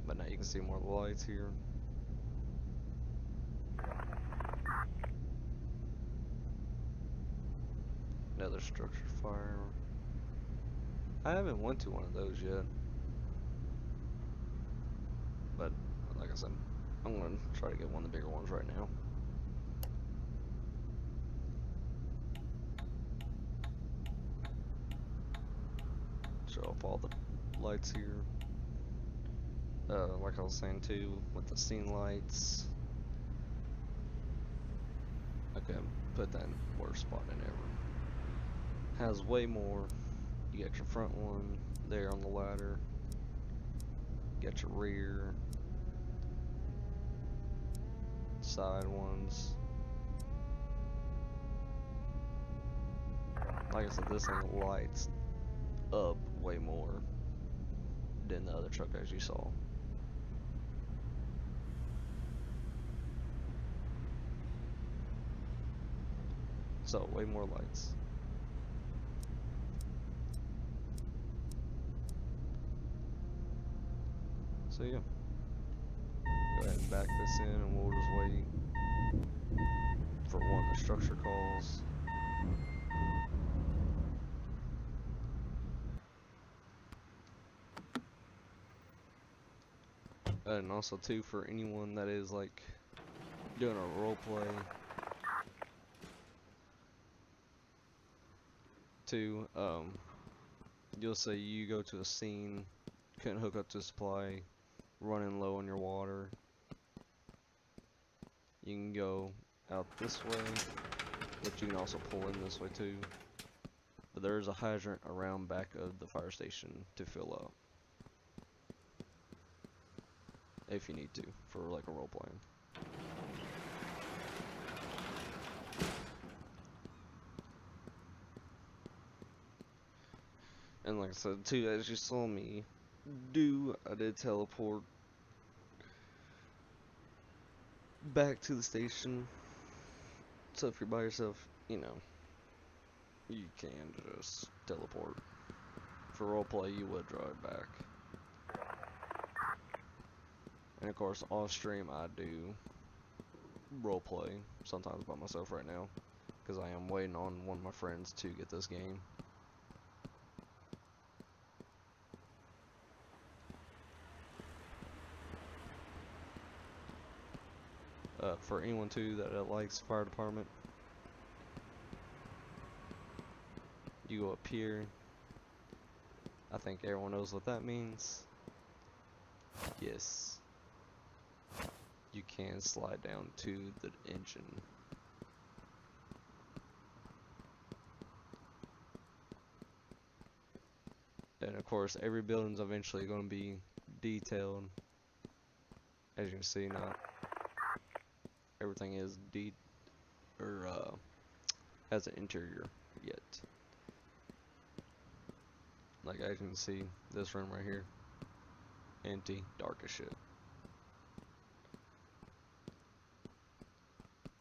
But now you can see more of the lights here. Another structure fire. I haven't went to one of those yet. But like I said, I'm gonna try to get one of the bigger ones right now. Show off all the lights here. Like I was saying too, with the scene lights. Okay, put that in worst spot than ever. Has way more. You got your front one there on the ladder. You got your rear. Side ones. Like I said, this thing lights up way more than the other truck as you saw. So, way more lights. So yeah, go ahead and back this in and we'll just wait for one of the structure calls. And also too, for anyone that is like doing a role play, too, you'll say you go to a scene, couldn't hook up to supply, running low on your water. You can go out this way, but you can also pull in this way too. But there is a hydrant around back of the fire station to fill up, if you need to, for like a role playing. And like I said too, as you saw me do, I did teleport back to the station. So if you're by yourself, you know, you can just teleport. For roleplay, you would drive back. And of course, off stream, I do roleplay, sometimes by myself right now, because I am waiting on one of my friends to get this game. For anyone too that likes fire department, you go up here. I think everyone knows what that means. Yes, you can slide down to the engine. And of course, every building's eventually going to be detailed. As you can see, not everything is has an interior yet. Like as you can see, this room right here, empty, dark as shit.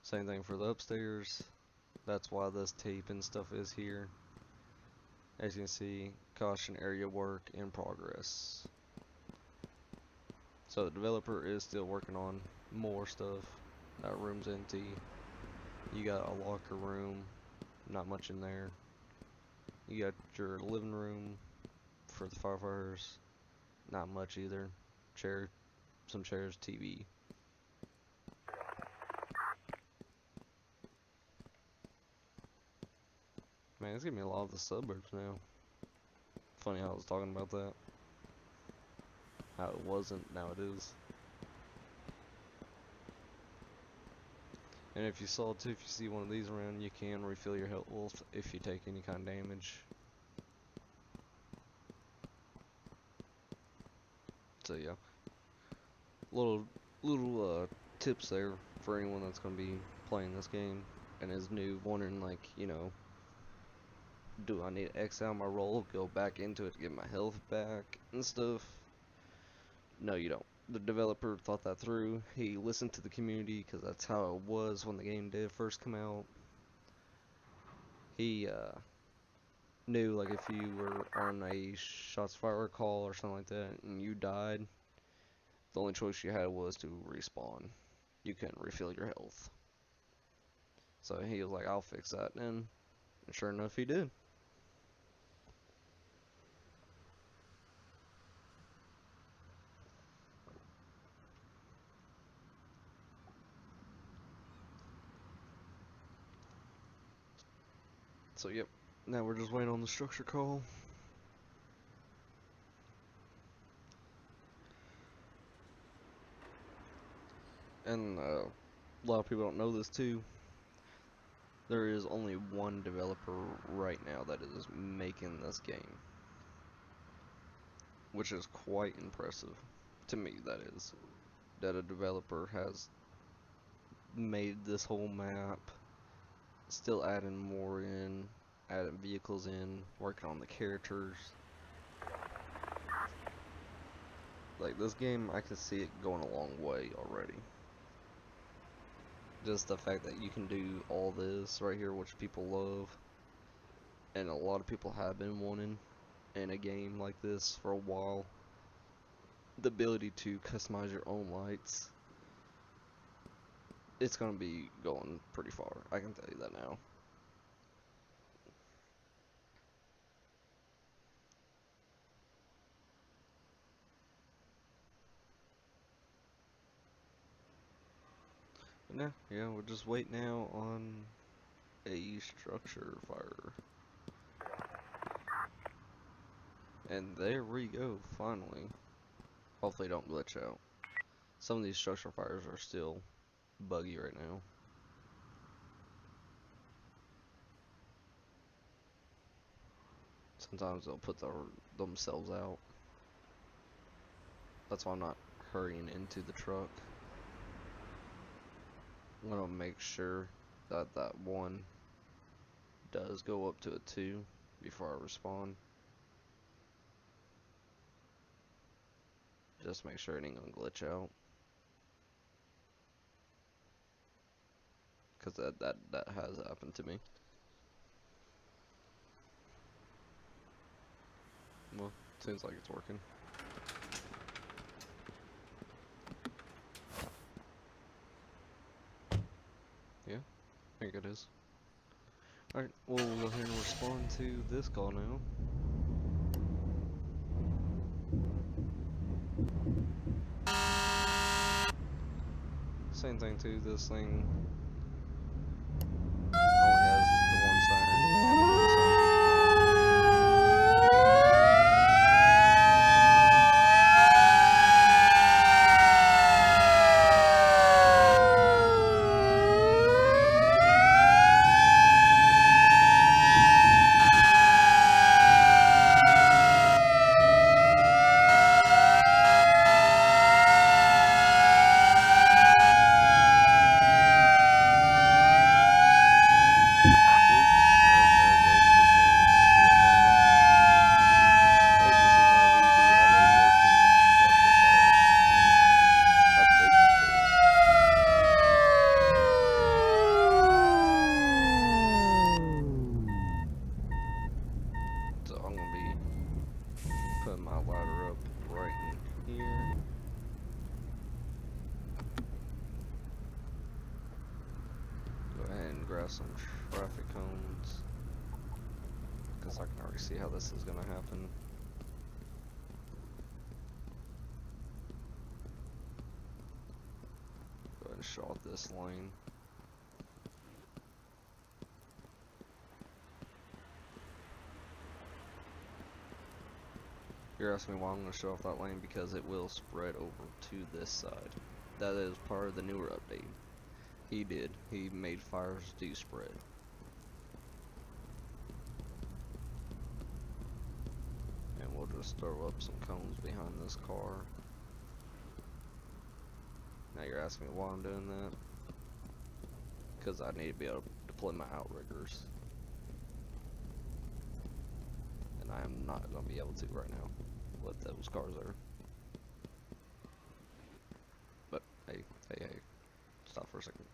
Same thing for the upstairs. That's why this tape and stuff is here. As you can see, caution area work in progress. So the developer is still working on more stuff. That room's empty. You got a locker room, not much in there. You got your living room for the firefighters, not much either. Some chairs, TV. Man, it's giving me a lot of the suburbs now. Funny how I was talking about that. How it wasn't, now it is. And if you saw too, if you see one of these around, you can refill your health if you take any kind of damage. So yeah, little tips there for anyone that's gonna be playing this game and is new, wondering like, you know, do I need to X out my roll, go back into it to get my health back and stuff? No, you don't. The developer thought that through. He listened to the community because that's how it was when the game did first come out. He knew like if you were on a shots fired call or something like that and you died, the only choice you had was to respawn. You couldn't refill your health. So he was like, I'll fix that, and sure enough, he did. So yep, now we're just waiting on the structure call. And a lot of people don't know this too. There is only one developer right now that is making this game, which is quite impressive to me. That is, that a developer has made this whole map, still adding more in adding vehicles in, working on the characters. Like, this game, I can see it going a long way already. Just the fact that you can do all this right here, which people love, and a lot of people have been wanting in a game like this for a while. The ability to customize your own lights, it's gonna be going pretty far, I can tell you that now. But now, yeah, we'll just wait now on a structure fire. And there we go, finally. Hopefully don't glitch out. Some of these structure fires are still buggy right now. Sometimes they'll put themselves out. That's why I'm not hurrying into the truck. I'm gonna make sure that that 1 does go up to a 2 before I respond. Just make sure it ain't gonna glitch out. Cause that has happened to me. Well, seems like it's working. Yeah, I think it is. Alright, we'll go ahead and respond to this call now. Same thing too, this thing only has the 1 siren and the 1 siren. Some traffic cones, because I can already see how this is gonna happen. Go ahead and show off this lane. You're asking me why I'm gonna show off that lane, because it will spread over to this side. That is part of the newer update. He made fires do spread. And we'll just throw up some cones behind this car. Now you're asking me why I'm doing that? Because I need to be able to deploy my outriggers. And I am not going to be able to right now with those cars there. But hey, stop for a second.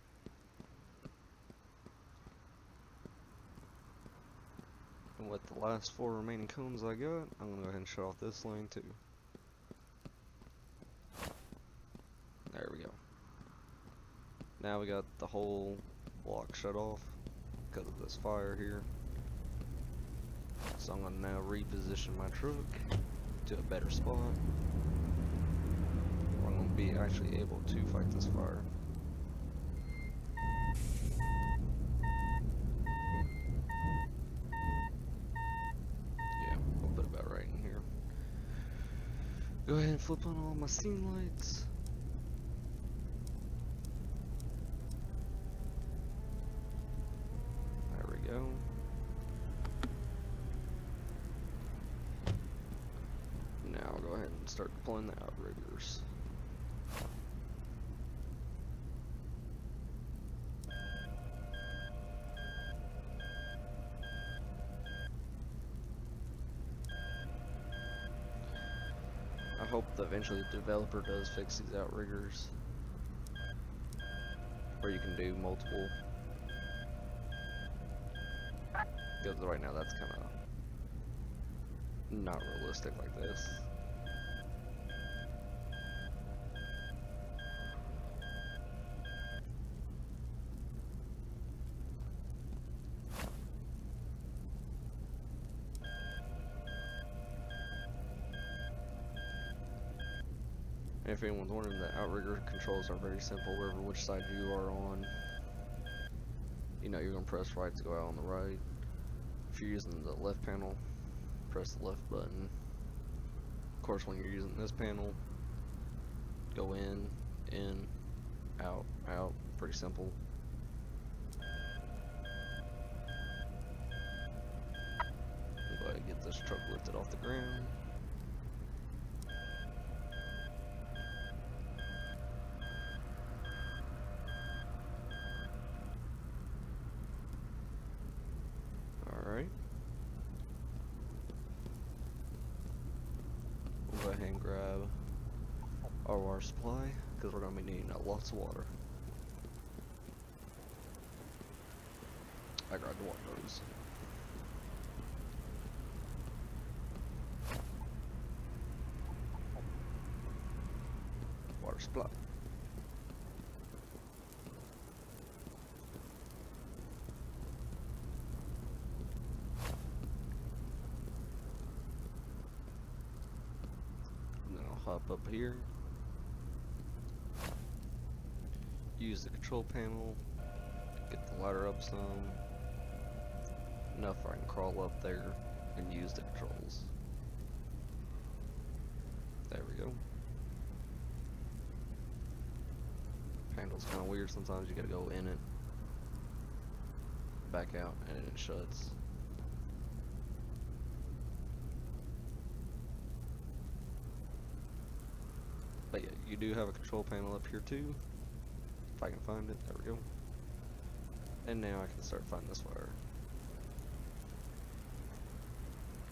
And with the last 4 remaining cones I got, I'm going to go ahead and shut off this lane too. There we go. Now we got the whole block shut off because of this fire here. So I'm going to now reposition my truck to a better spot where I'm going to be actually able to fight this fire. Go ahead and flip on all my scene lights. There we go. Now I'll go ahead and start deploying the outriggers. hope that eventually the developer does fix these outriggers, where you can do multiple. Because right now that's kind of not realistic like this. And if anyone's wondering, the outrigger controls are very simple. Wherever which side you are on, you know you're gonna press right to go out on the right. If you're using the left panel, press the left button. Of course, when you're using this panel, go in, out, out. Pretty simple. Go ahead and get this truck lifted off the ground. Alright. We'll go ahead and grab our water supply, because we're going to be needing lots of water. I grabbed the water hose. Water supply. And then I'll hop up here. Use the control panel. Get the ladder up some. Enough where I can crawl up there and use the controls. There we go. Handle's kind of weird sometimes. You gotta go in it, back out, and it shuts. But yeah, you do have a control panel up here too. If I can find it, there we go. And now I can start finding this wire.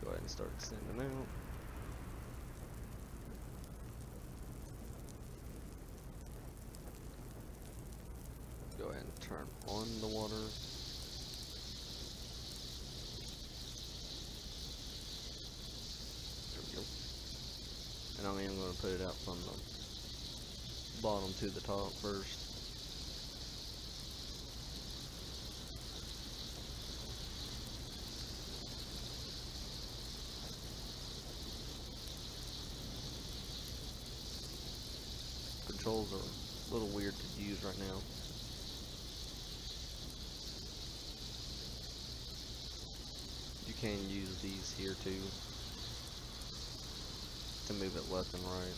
Go ahead and start extending out. Go ahead and turn on the water. There we go. And I'm even going to put it out from the bottom to the top first. Controls are a little weird to use right now. You can use these here too to move it left and right.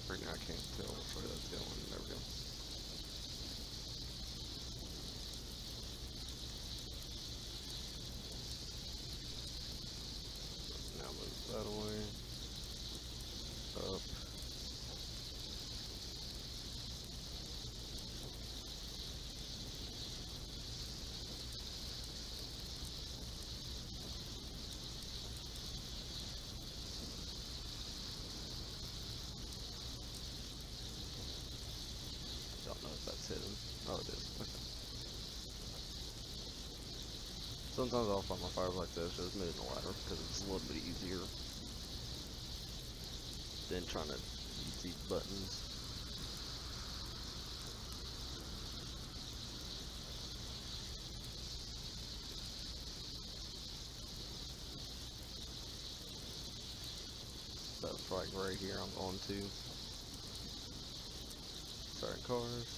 Right now I can't tell which way that's going. There we go. Now move that away. Up. Don't know if that's hidden. Oh, it is. Okay. Sometimes I'll find my fires like this, just moving the ladder, because it's a little bit easier than trying to use these buttons. That's right here I'm going to. Starting cars.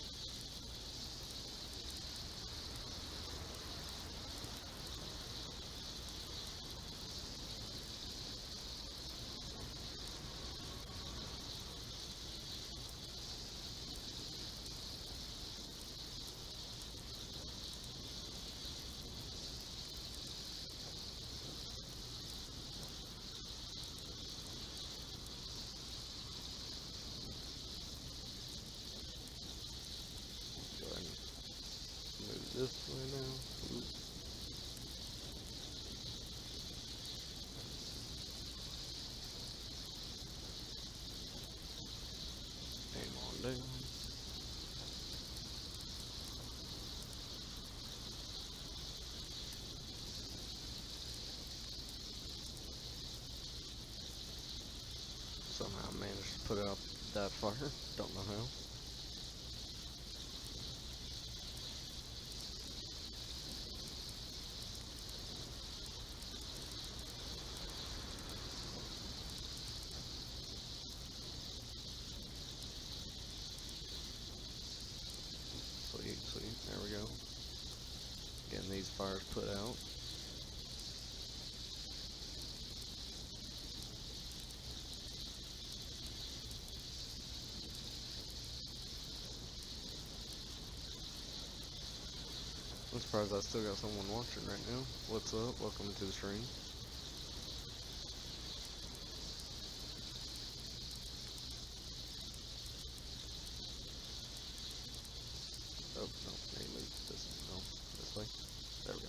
put out that fire. Don't know how. Sweet, sweet. There we go. Getting these fires put out. I'm surprised I still got someone watching right now. What's up? Welcome to the stream. Oh, no, maybe move this. No, this way. There we go.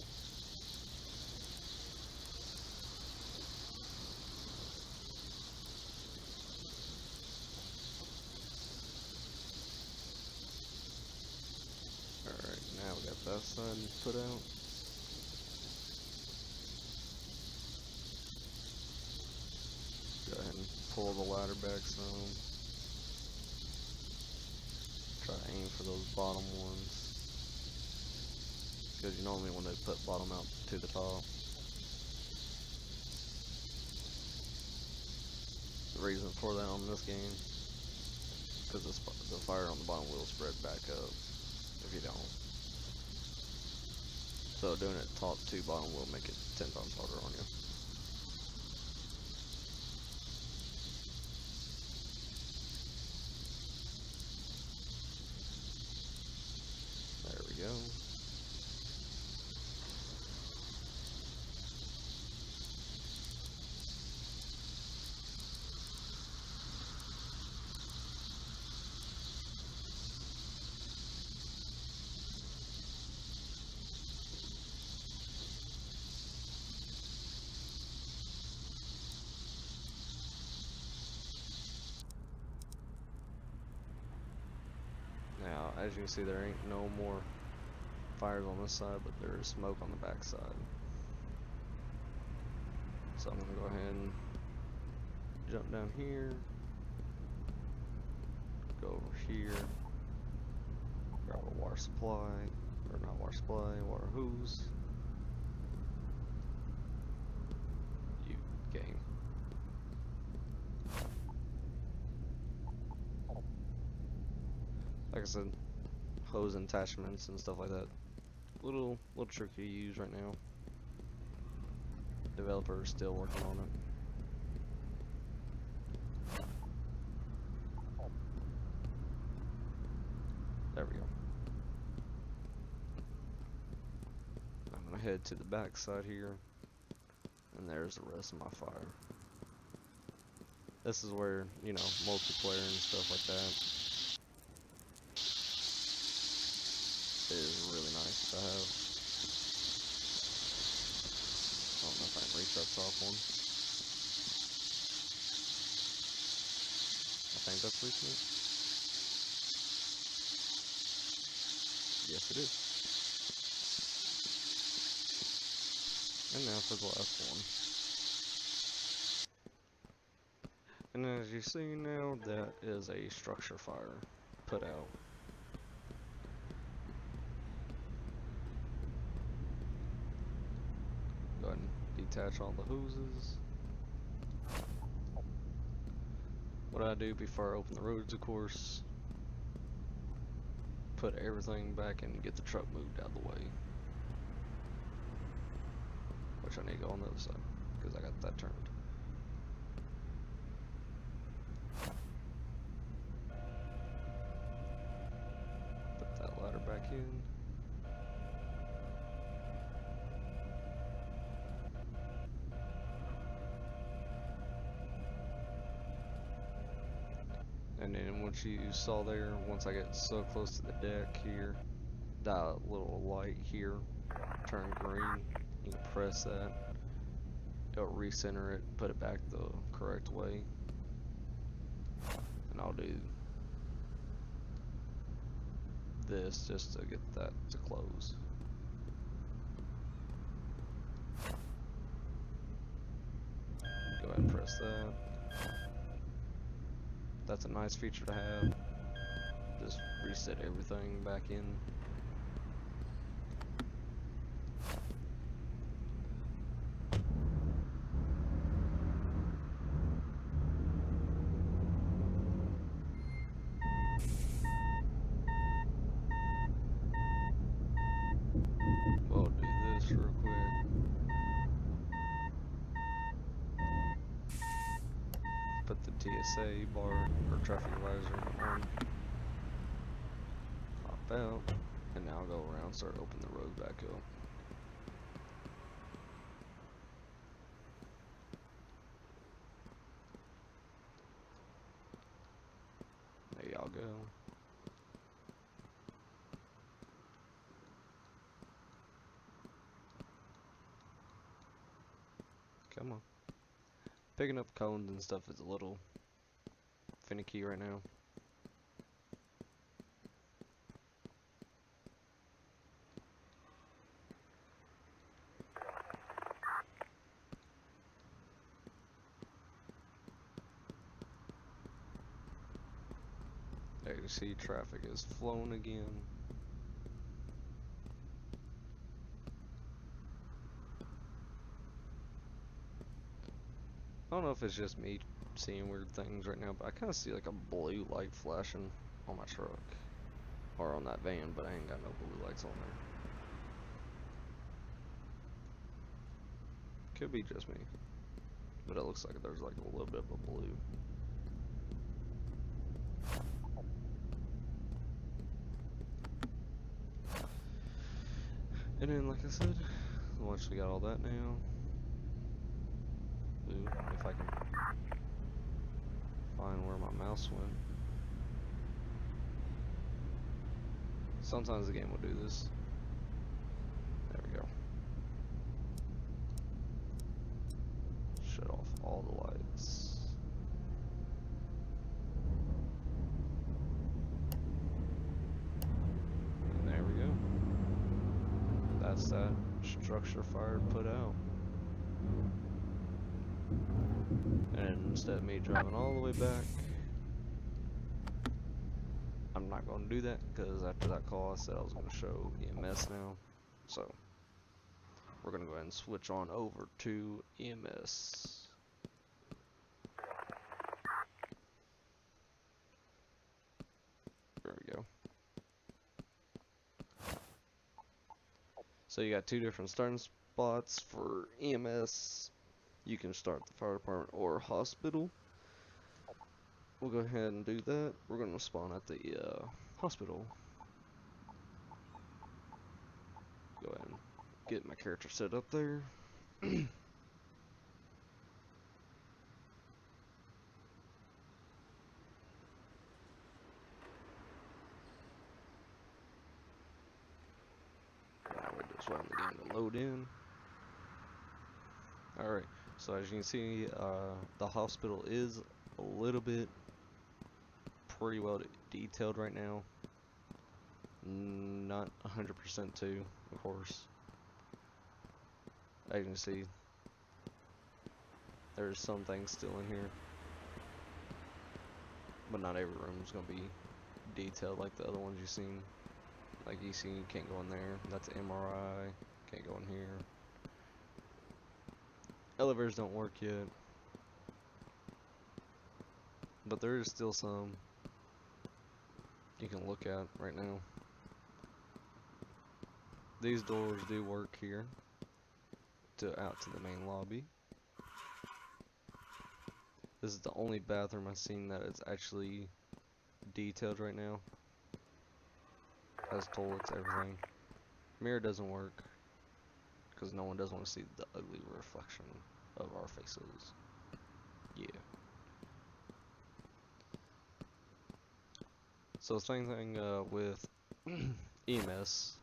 Alright, now we got that side put out. Go ahead and pull the ladder back some. Try to aim for those bottom ones. Because you normally want to put bottom out to the top. The reason for that on this game, because the fire on the bottom will spread back up if you don't. So doing it top to bottom will make it 10 times harder on you. There we go. Now, as you can see, there ain't no more fires on this side, but there is smoke on the back side. So I'm gonna go ahead and jump down here, go over here, grab a water supply, or not water supply, water hose. You game. Like I said, hose attachments and stuff like that. Little tricky to use right now. Developer is still working on it. There we go. I'm gonna head to the back side here, and there's the rest of my fire. This is where, you know, multiplayer and stuff like that is really nice to have. I don't know if I can reach that top one. I think that's reaching it. Yes, it is. And now for the last one. And as you see now, that is a structure fire put out. Go ahead and detach all the hoses. What I do before I open the roads, of course, put everything back and get the truck moved out of the way. Which I need to go on the other side, because I got that turned. Put that ladder back in. And then once you saw there, once I get so close to the deck here, that little light here turn green. You can press that. It'll recenter it, put it back the correct way. And I'll do this just to get that to close. Go ahead and press that. That's a nice feature to have. Just reset everything back in. We'll do this real quick. Put the TSA bar or traffic advisor on. Hop out. And now I'll go around and start opening the road back up. There y'all go. Come on. Picking up cones and stuff is a little finicky right now. There you see traffic is flowing again. I don't know if it's just me seeing weird things right now, but I kind of see like a blue light flashing on my truck. Or on that van, but I ain't got no blue lights on there. Could be just me. But it looks like there's like a little bit of a blue. And then, like I said, once we got all that now, ooh, if I can find where my mouse went. Sometimes the game will do this. There we go. Shut off all the lights. And there we go. That's that structure fire put out. And instead of me driving all the way back, I'm not going to do that because after that call I said I was going to show EMS now. So we're going to go ahead and switch on over to EMS. There we go. So you got two different starting spots for EMS. You can start the fire department or hospital. We'll go ahead and do that. We're going to spawn at the hospital. Go ahead and get my character set up there. Now we're just waiting the game to load in. Alright, so as you can see, the hospital is a little bit pretty well detailed right now. Not 100% too, of course. As you can see, there's some things still in here, but not every room is going to be detailed like the other ones you've seen. Like you see, you can't go in there. That's an MRI. Can't go in here. Elevators don't work yet, but there is still some you can look at right now. These doors do work here out to the main lobby. This is the only bathroom I've seen that is actually detailed right now. Has toilets, everything. Mirror doesn't work because no one does want to see the ugly reflection of our faces. Yeah. So same thing with EMS.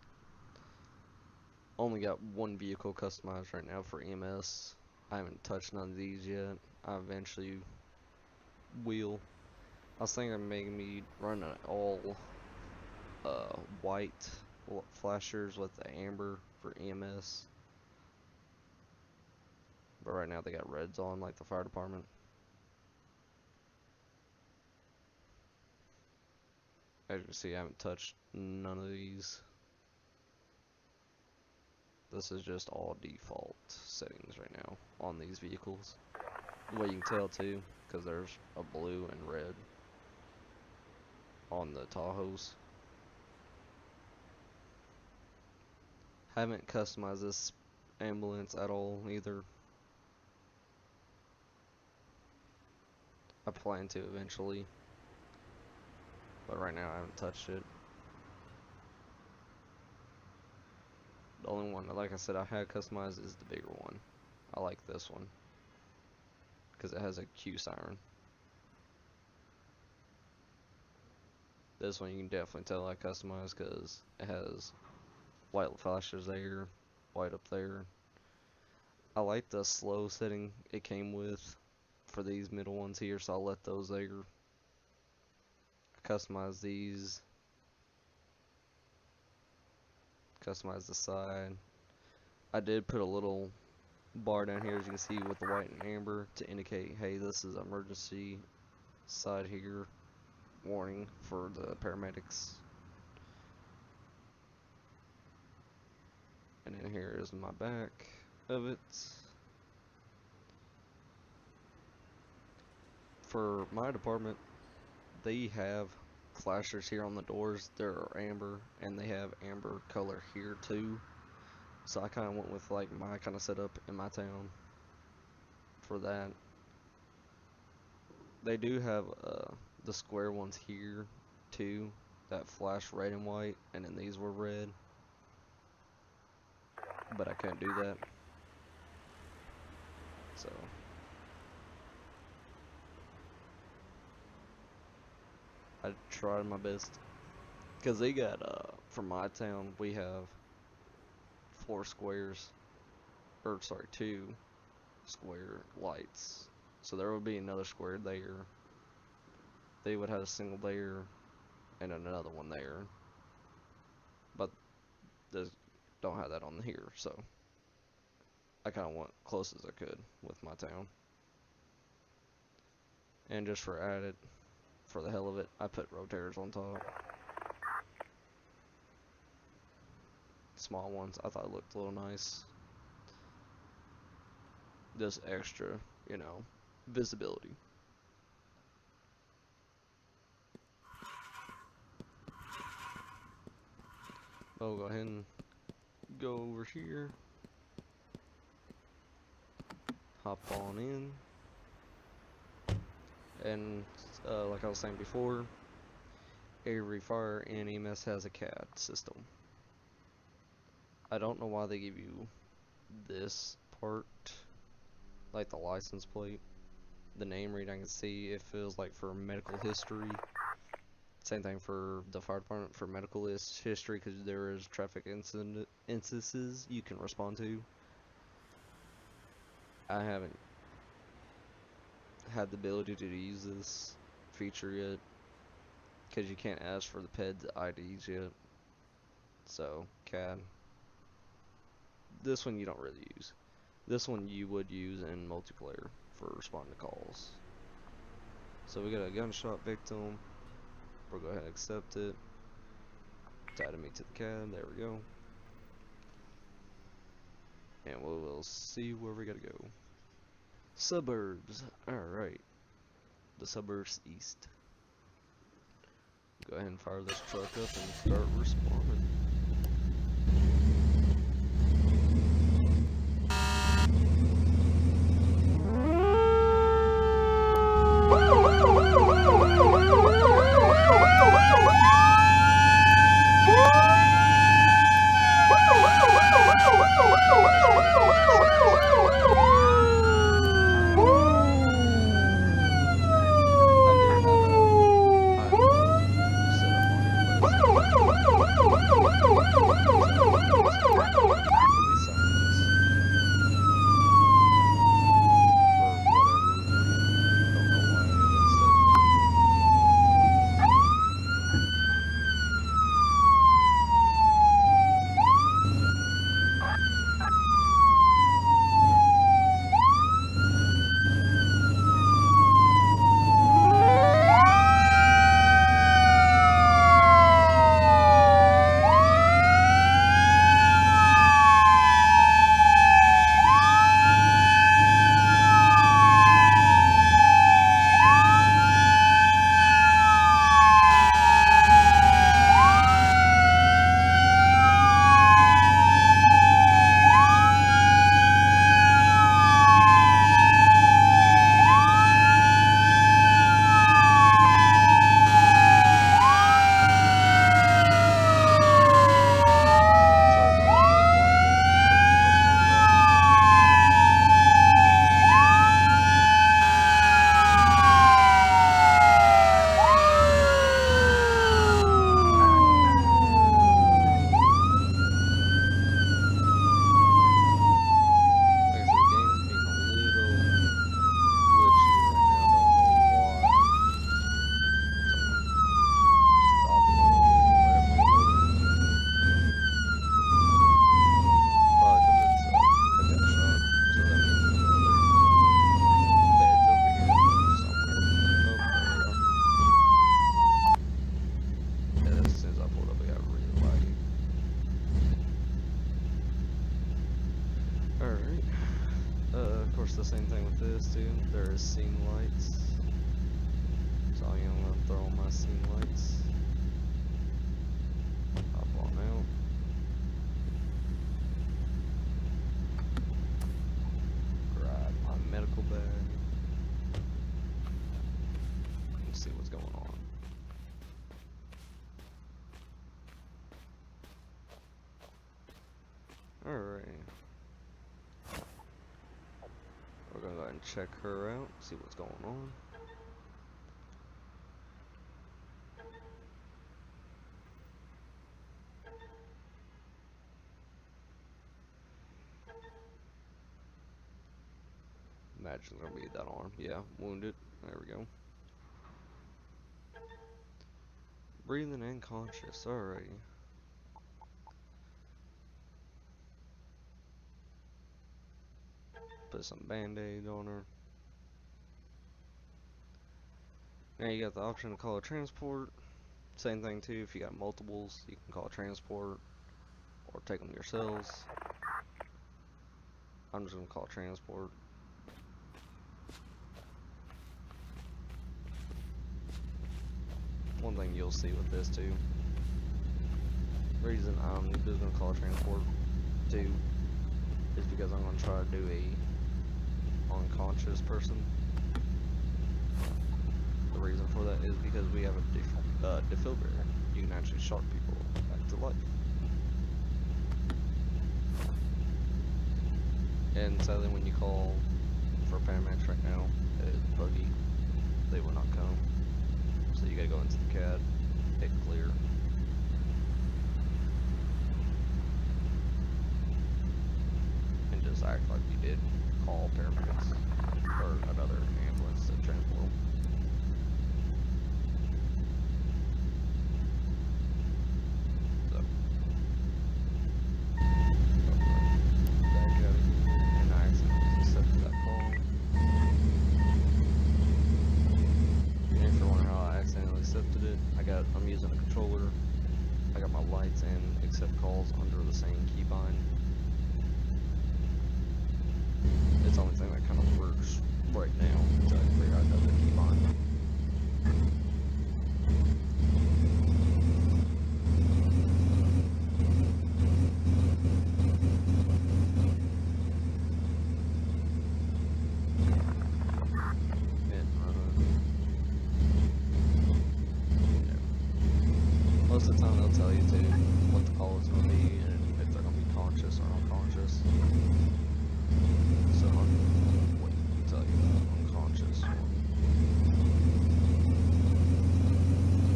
Only got one vehicle customized right now for EMS. I haven't touched none of these yet. I eventually will. I was thinking of making me run an all white flashers with the amber for EMS. But right now they got reds on like the fire department. As you can see, I haven't touched none of these. This is just all default settings right now on these vehicles. The way you can tell too, because there's a blue and red on the Tahoes. Haven't customized this ambulance at all either. I plan to eventually, but right now I haven't touched it. The only one, like I said, I had customized is the bigger one. I like this one because it has a Q siren. This one you can definitely tell I customized because it has white flashes there, white up there. I like the slow setting it came with for these middle ones here, so I'll let those there. I customize these. Customize the side. I did put a little bar down here, as you can see, with the white and amber to indicate, hey, this is emergency side here, warning for the paramedics. And then here is my back of it. For my department, they have flashers here on the doors. They're amber, and they have amber color here too. So I kind of went with like my kind of setup in my town for that. They do have the square ones here too that flash red and white, and then these were red, but I couldn't do that. So I tried my best, because they got for my town we have 4 squares, or sorry, 2 square lights, so there would be another square there. They would have a single there and another one there, but they don't have that on here, so I kind of went close as I could with my town. And just for added, for the hell of it, I put rotators on top. Small ones, I thought it looked a little nice. Just extra, you know, visibility. I'll go ahead and go over here. Hop on in. And like I was saying before, every fire and EMS has a CAD system. I don't know why they give you this part, like the license plate. The name read I can see, it feels like for medical history. Same thing for the fire department for medical history, because there is traffic instances you can respond to. I haven't had the ability to use this feature yet, because you can't ask for the PED IDs yet. So CAD. This one you don't really use. This one you would use in multiplayer for responding to calls. So we got a gunshot victim. We'll go ahead and accept it. It's added me to the CAD. There we go. And we'll see where we gotta go. Suburbs. Alright. The suburbs east. Go ahead and fire this truck up and start responding. course, the same thing with this too. There is scene lights. So I'm gonna throw on my scene lights. Hop on out. Grab my medical bag. And see what's going on. Alright. We're gonna go ahead and check her out, see what's going on. Imagine gonna be that arm. Yeah, wounded. There we go. Breathing and conscious. Alrighty. Put some band-aid on her. Now you got the option to call a transport. Same thing too, if you got multiples, you can call a transport or take them yourselves. I'm just gonna call a transport. One thing you'll see with this too, reason I'm just gonna call a transport too, is because I'm gonna try to do a unconscious person. The reason for that is because we have a defibrillator. You can actually shock people back to life. And sadly, when you call for paramedics right now, it's buggy. They will not come. So you gotta go into the CAD, hit clear. And just act like you did call paramedics or another ambulance to transport them. I'm using a controller. I got my lights and accept calls under the same keybind. It's the only thing that kind of works right now until I figure out another keybind. Most of the time they'll tell you too what the call is going to be and if they're going to be conscious or unconscious. So I'm waiting to tell you the unconscious one.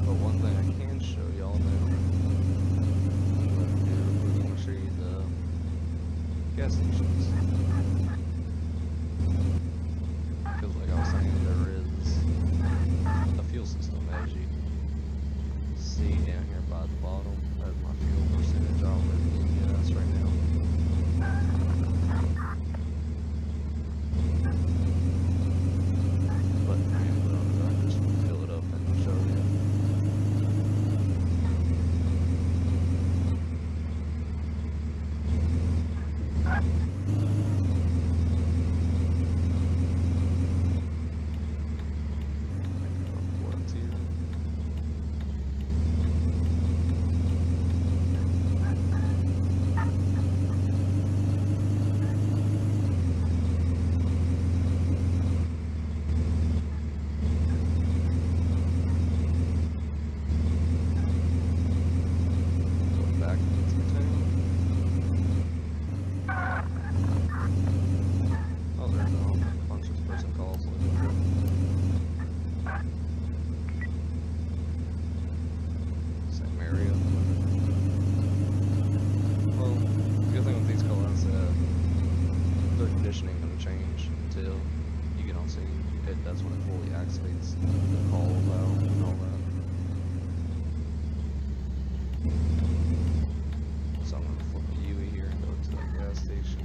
But one thing I can show y'all now, I'm going to show you the gas stations. Because like I was saying, there is a fuel system as you see down here by the bottom. That's my fuel percentage. I'll live in gas right now. But I just fill it up and show you. What's here? That's when it fully activates the calls out and all that. So I'm going to flip the UE here and go to the gas station.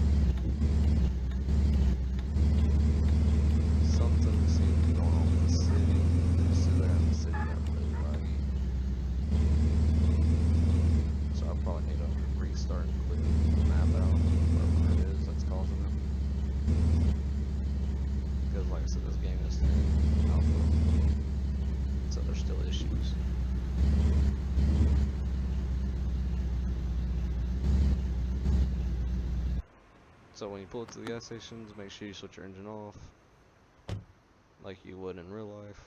Something seems to be going on with the city. Just see there in the city got really laggy. So I probably need to restart and clear the map out, whatever it is that's causing it. So when you pull it to the gas stations, make sure you switch your engine off, like you would in real life.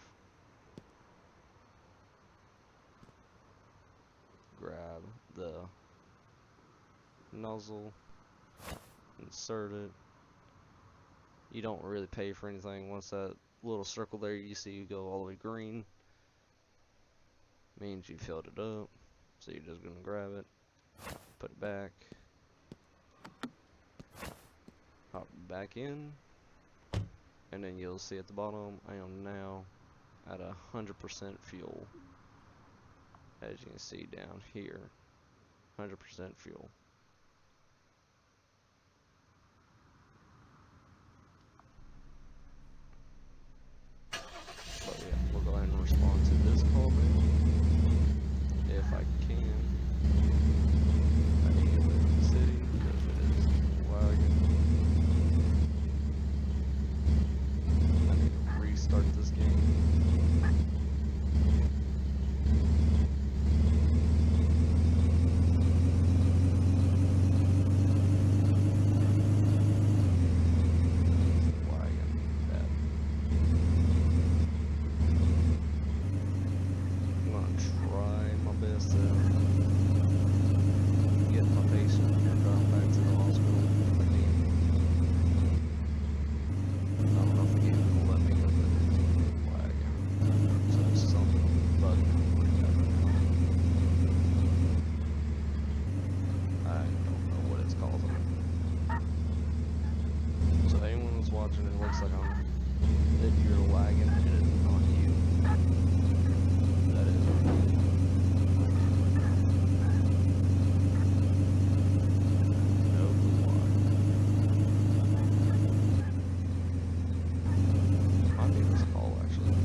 Grab the nozzle, insert it. You don't really pay for anything. Once that little circle there you see go all the way green, means you filled it up. So you're just gonna grab it, put it back, hop back in, and then you'll see at the bottom I am now at 100% fuel. As you can see down here, 100% fuel. But yeah, we'll go ahead and respond to this call now. If I can. I need to leave the city because it is lagging. I need to restart this game. Watching, it looks like that you're lagging, and it's not you. That is me. No clue why. I need this call actually.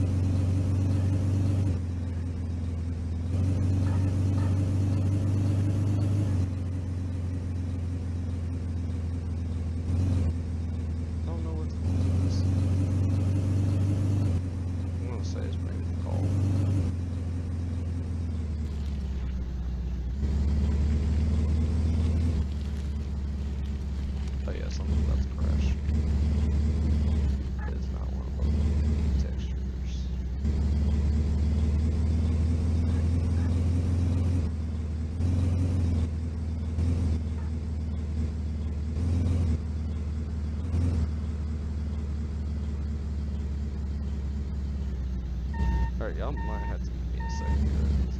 Alright, y'all might have to give me a second because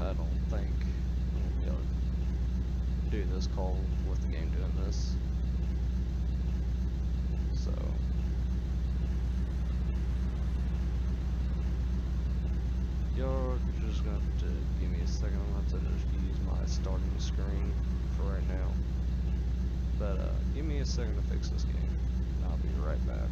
I don't think I'm gonna be able to do this call with the game doing this. So y'all just gonna have to give me a second. I'm gonna have to just use my starting screen for right now. But give me a second to fix this game and I'll be right back.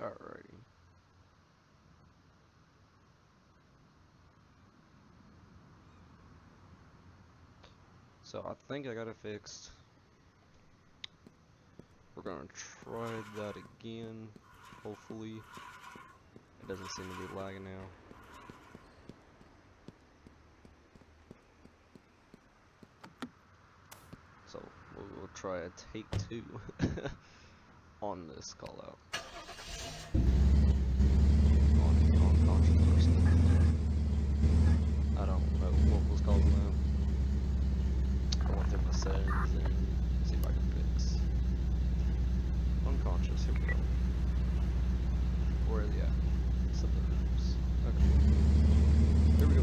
Alrighty. So I think I got it fixed. We're gonna try that again. Hopefully, it doesn't seem to be lagging now. So we'll try a take 2 on this call out. On conscious person. I don't know what was causing that. I went through my settings and see if I can fix. Unconscious, here we go. Where are they at? Suburbs. Okay. Here we go.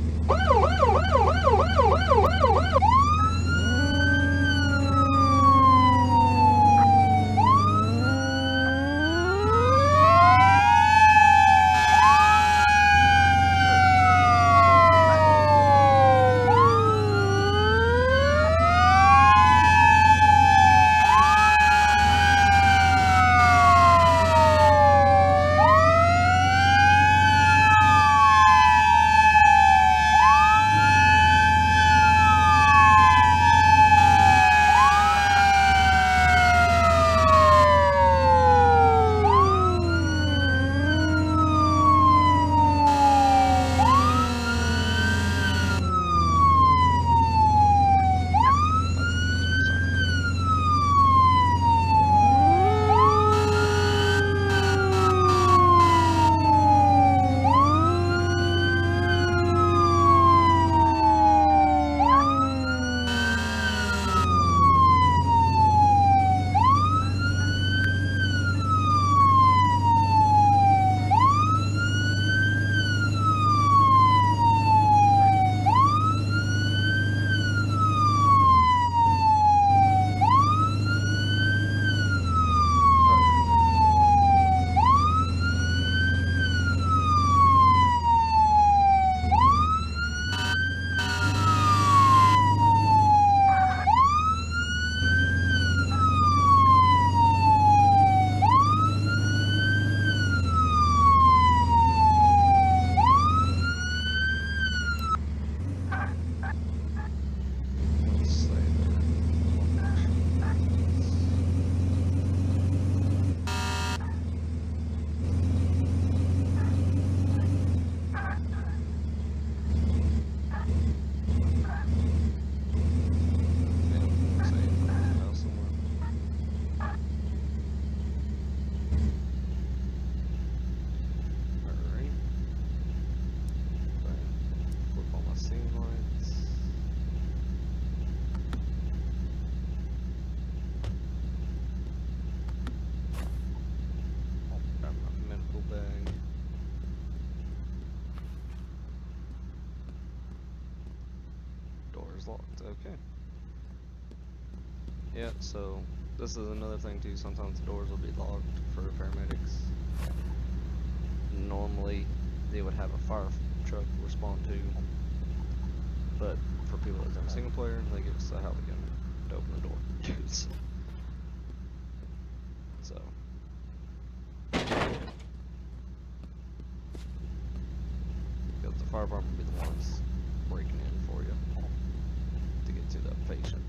Locked. Okay. Yeah, so this is another thing too. Sometimes the doors will be locked for paramedics. Normally they would have a fire truck respond to, but for people that's in a single player, they give us a Halligan to open the door. So because the fire department will be the ones breaking in for you to get to the patient.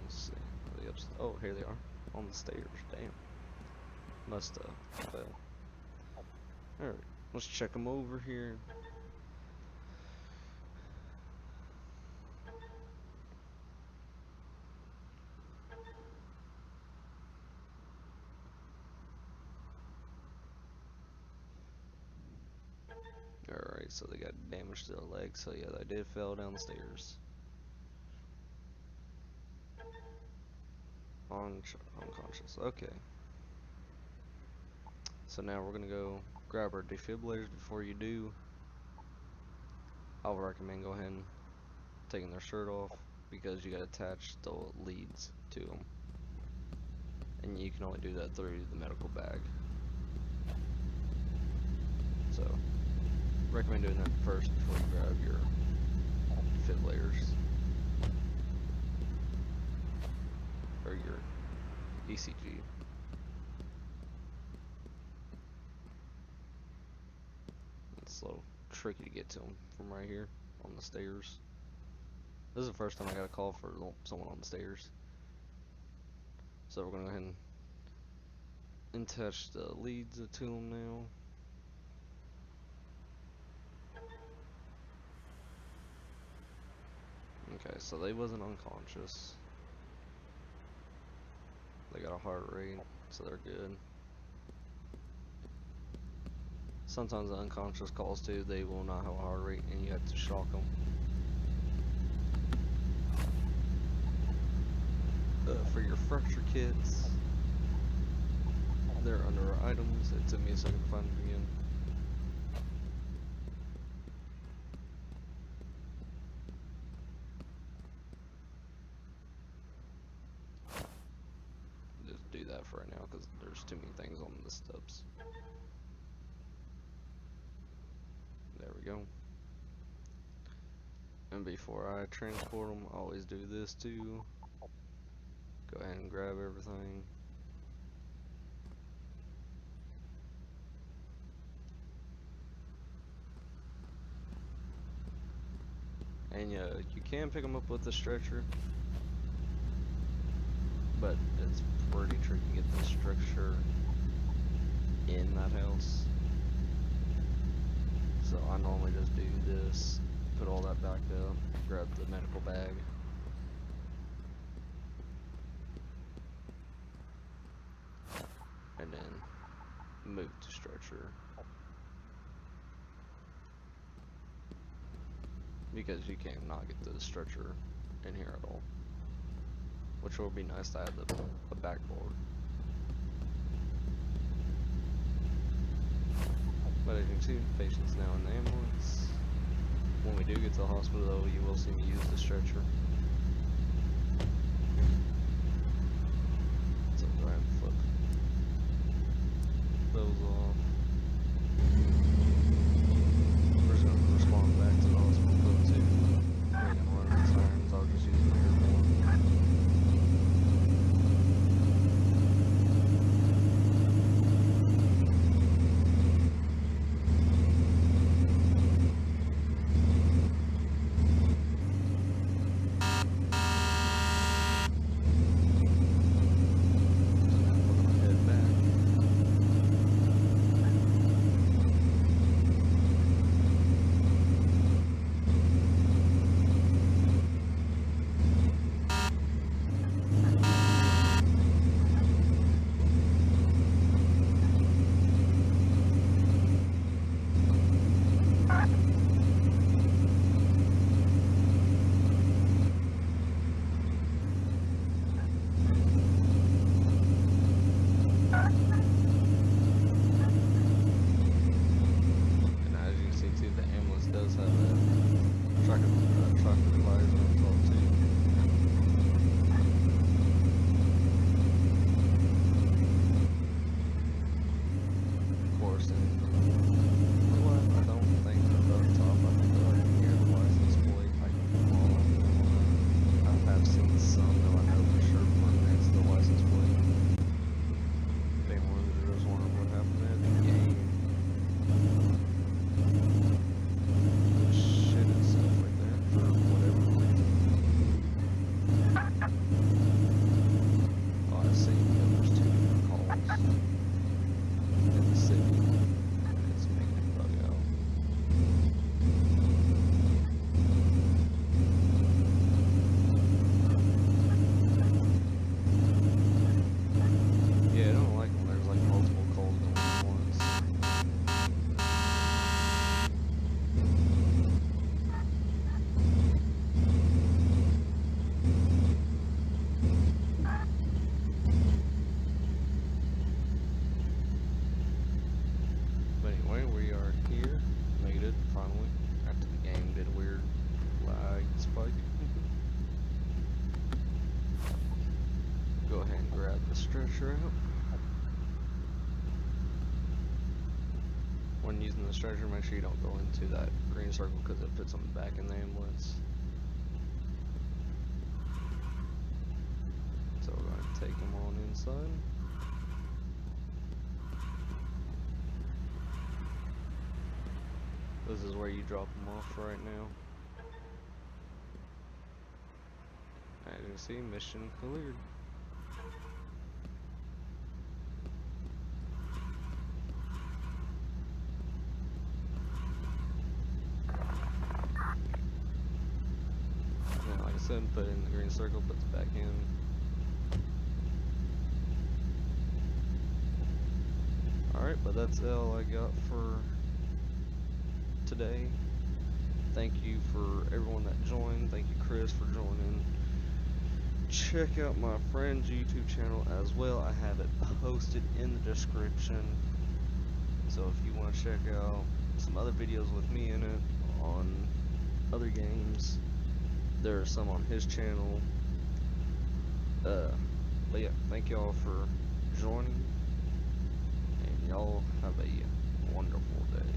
Let's see. Oh, here they are on the stairs. Damn. Must have fell. Alright, let's check them over here. Alright, so they got damage to their legs, so yeah, they did fall down the stairs. Unconscious, okay. So now we're gonna go grab our defibrillators. Before you do, I would recommend go ahead and taking their shirt off, because you gotta attach the leads to them. And you can only do that through the medical bag. So, recommend doing that first before you grab your defibrillators. ECG. It's a little tricky to get to him from right here on the stairs. This is the first time I got a call for someone on the stairs. So we're gonna go ahead and attach the leads to him now. Okay, so they wasn't unconscious. They got a heart rate, so they're good. Sometimes the unconscious calls too, they will not have a heart rate and you have to shock them. For your fracture kits, they're under our items. It took me a second to find it again. Just do that for right now because there's too many things on the steps. There we go. And before I transport them, I always do this too. Go ahead and grab everything. And yeah, you can pick them up with the stretcher, but it's pretty tricky to get the stretcher in that house. So I normally just do this, put all that back up, grab the medical bag. And then move to stretcher. Because you can't not get the stretcher in here at all. Which will be nice to add the backboard. But as you can see, the patient's now in the ambulance. When we do get to the hospital though, you will see me use the stretcher. So go ahead and flip those off. We're just gonna respond back to the hospital code too. Wait, I'm running sirens, I'll just use the airborne. Stretcher out. When using the stretcher, make sure you don't go into that green circle because it puts them back in the ambulance. So we're going to take take them on inside. This is where you drop them off right now. As you can see, mission cleared. And like I said, put it in the green circle, puts it back in. Alright, but that's all I got for today. Thank you for everyone that joined. Thank you, Chris, for joining. Check out my friend's YouTube channel as well. I have it posted in the description. So if you want to check out some other videos with me in it on other games, there are some on his channel. But yeah, thank y'all for joining, and y'all have a wonderful day.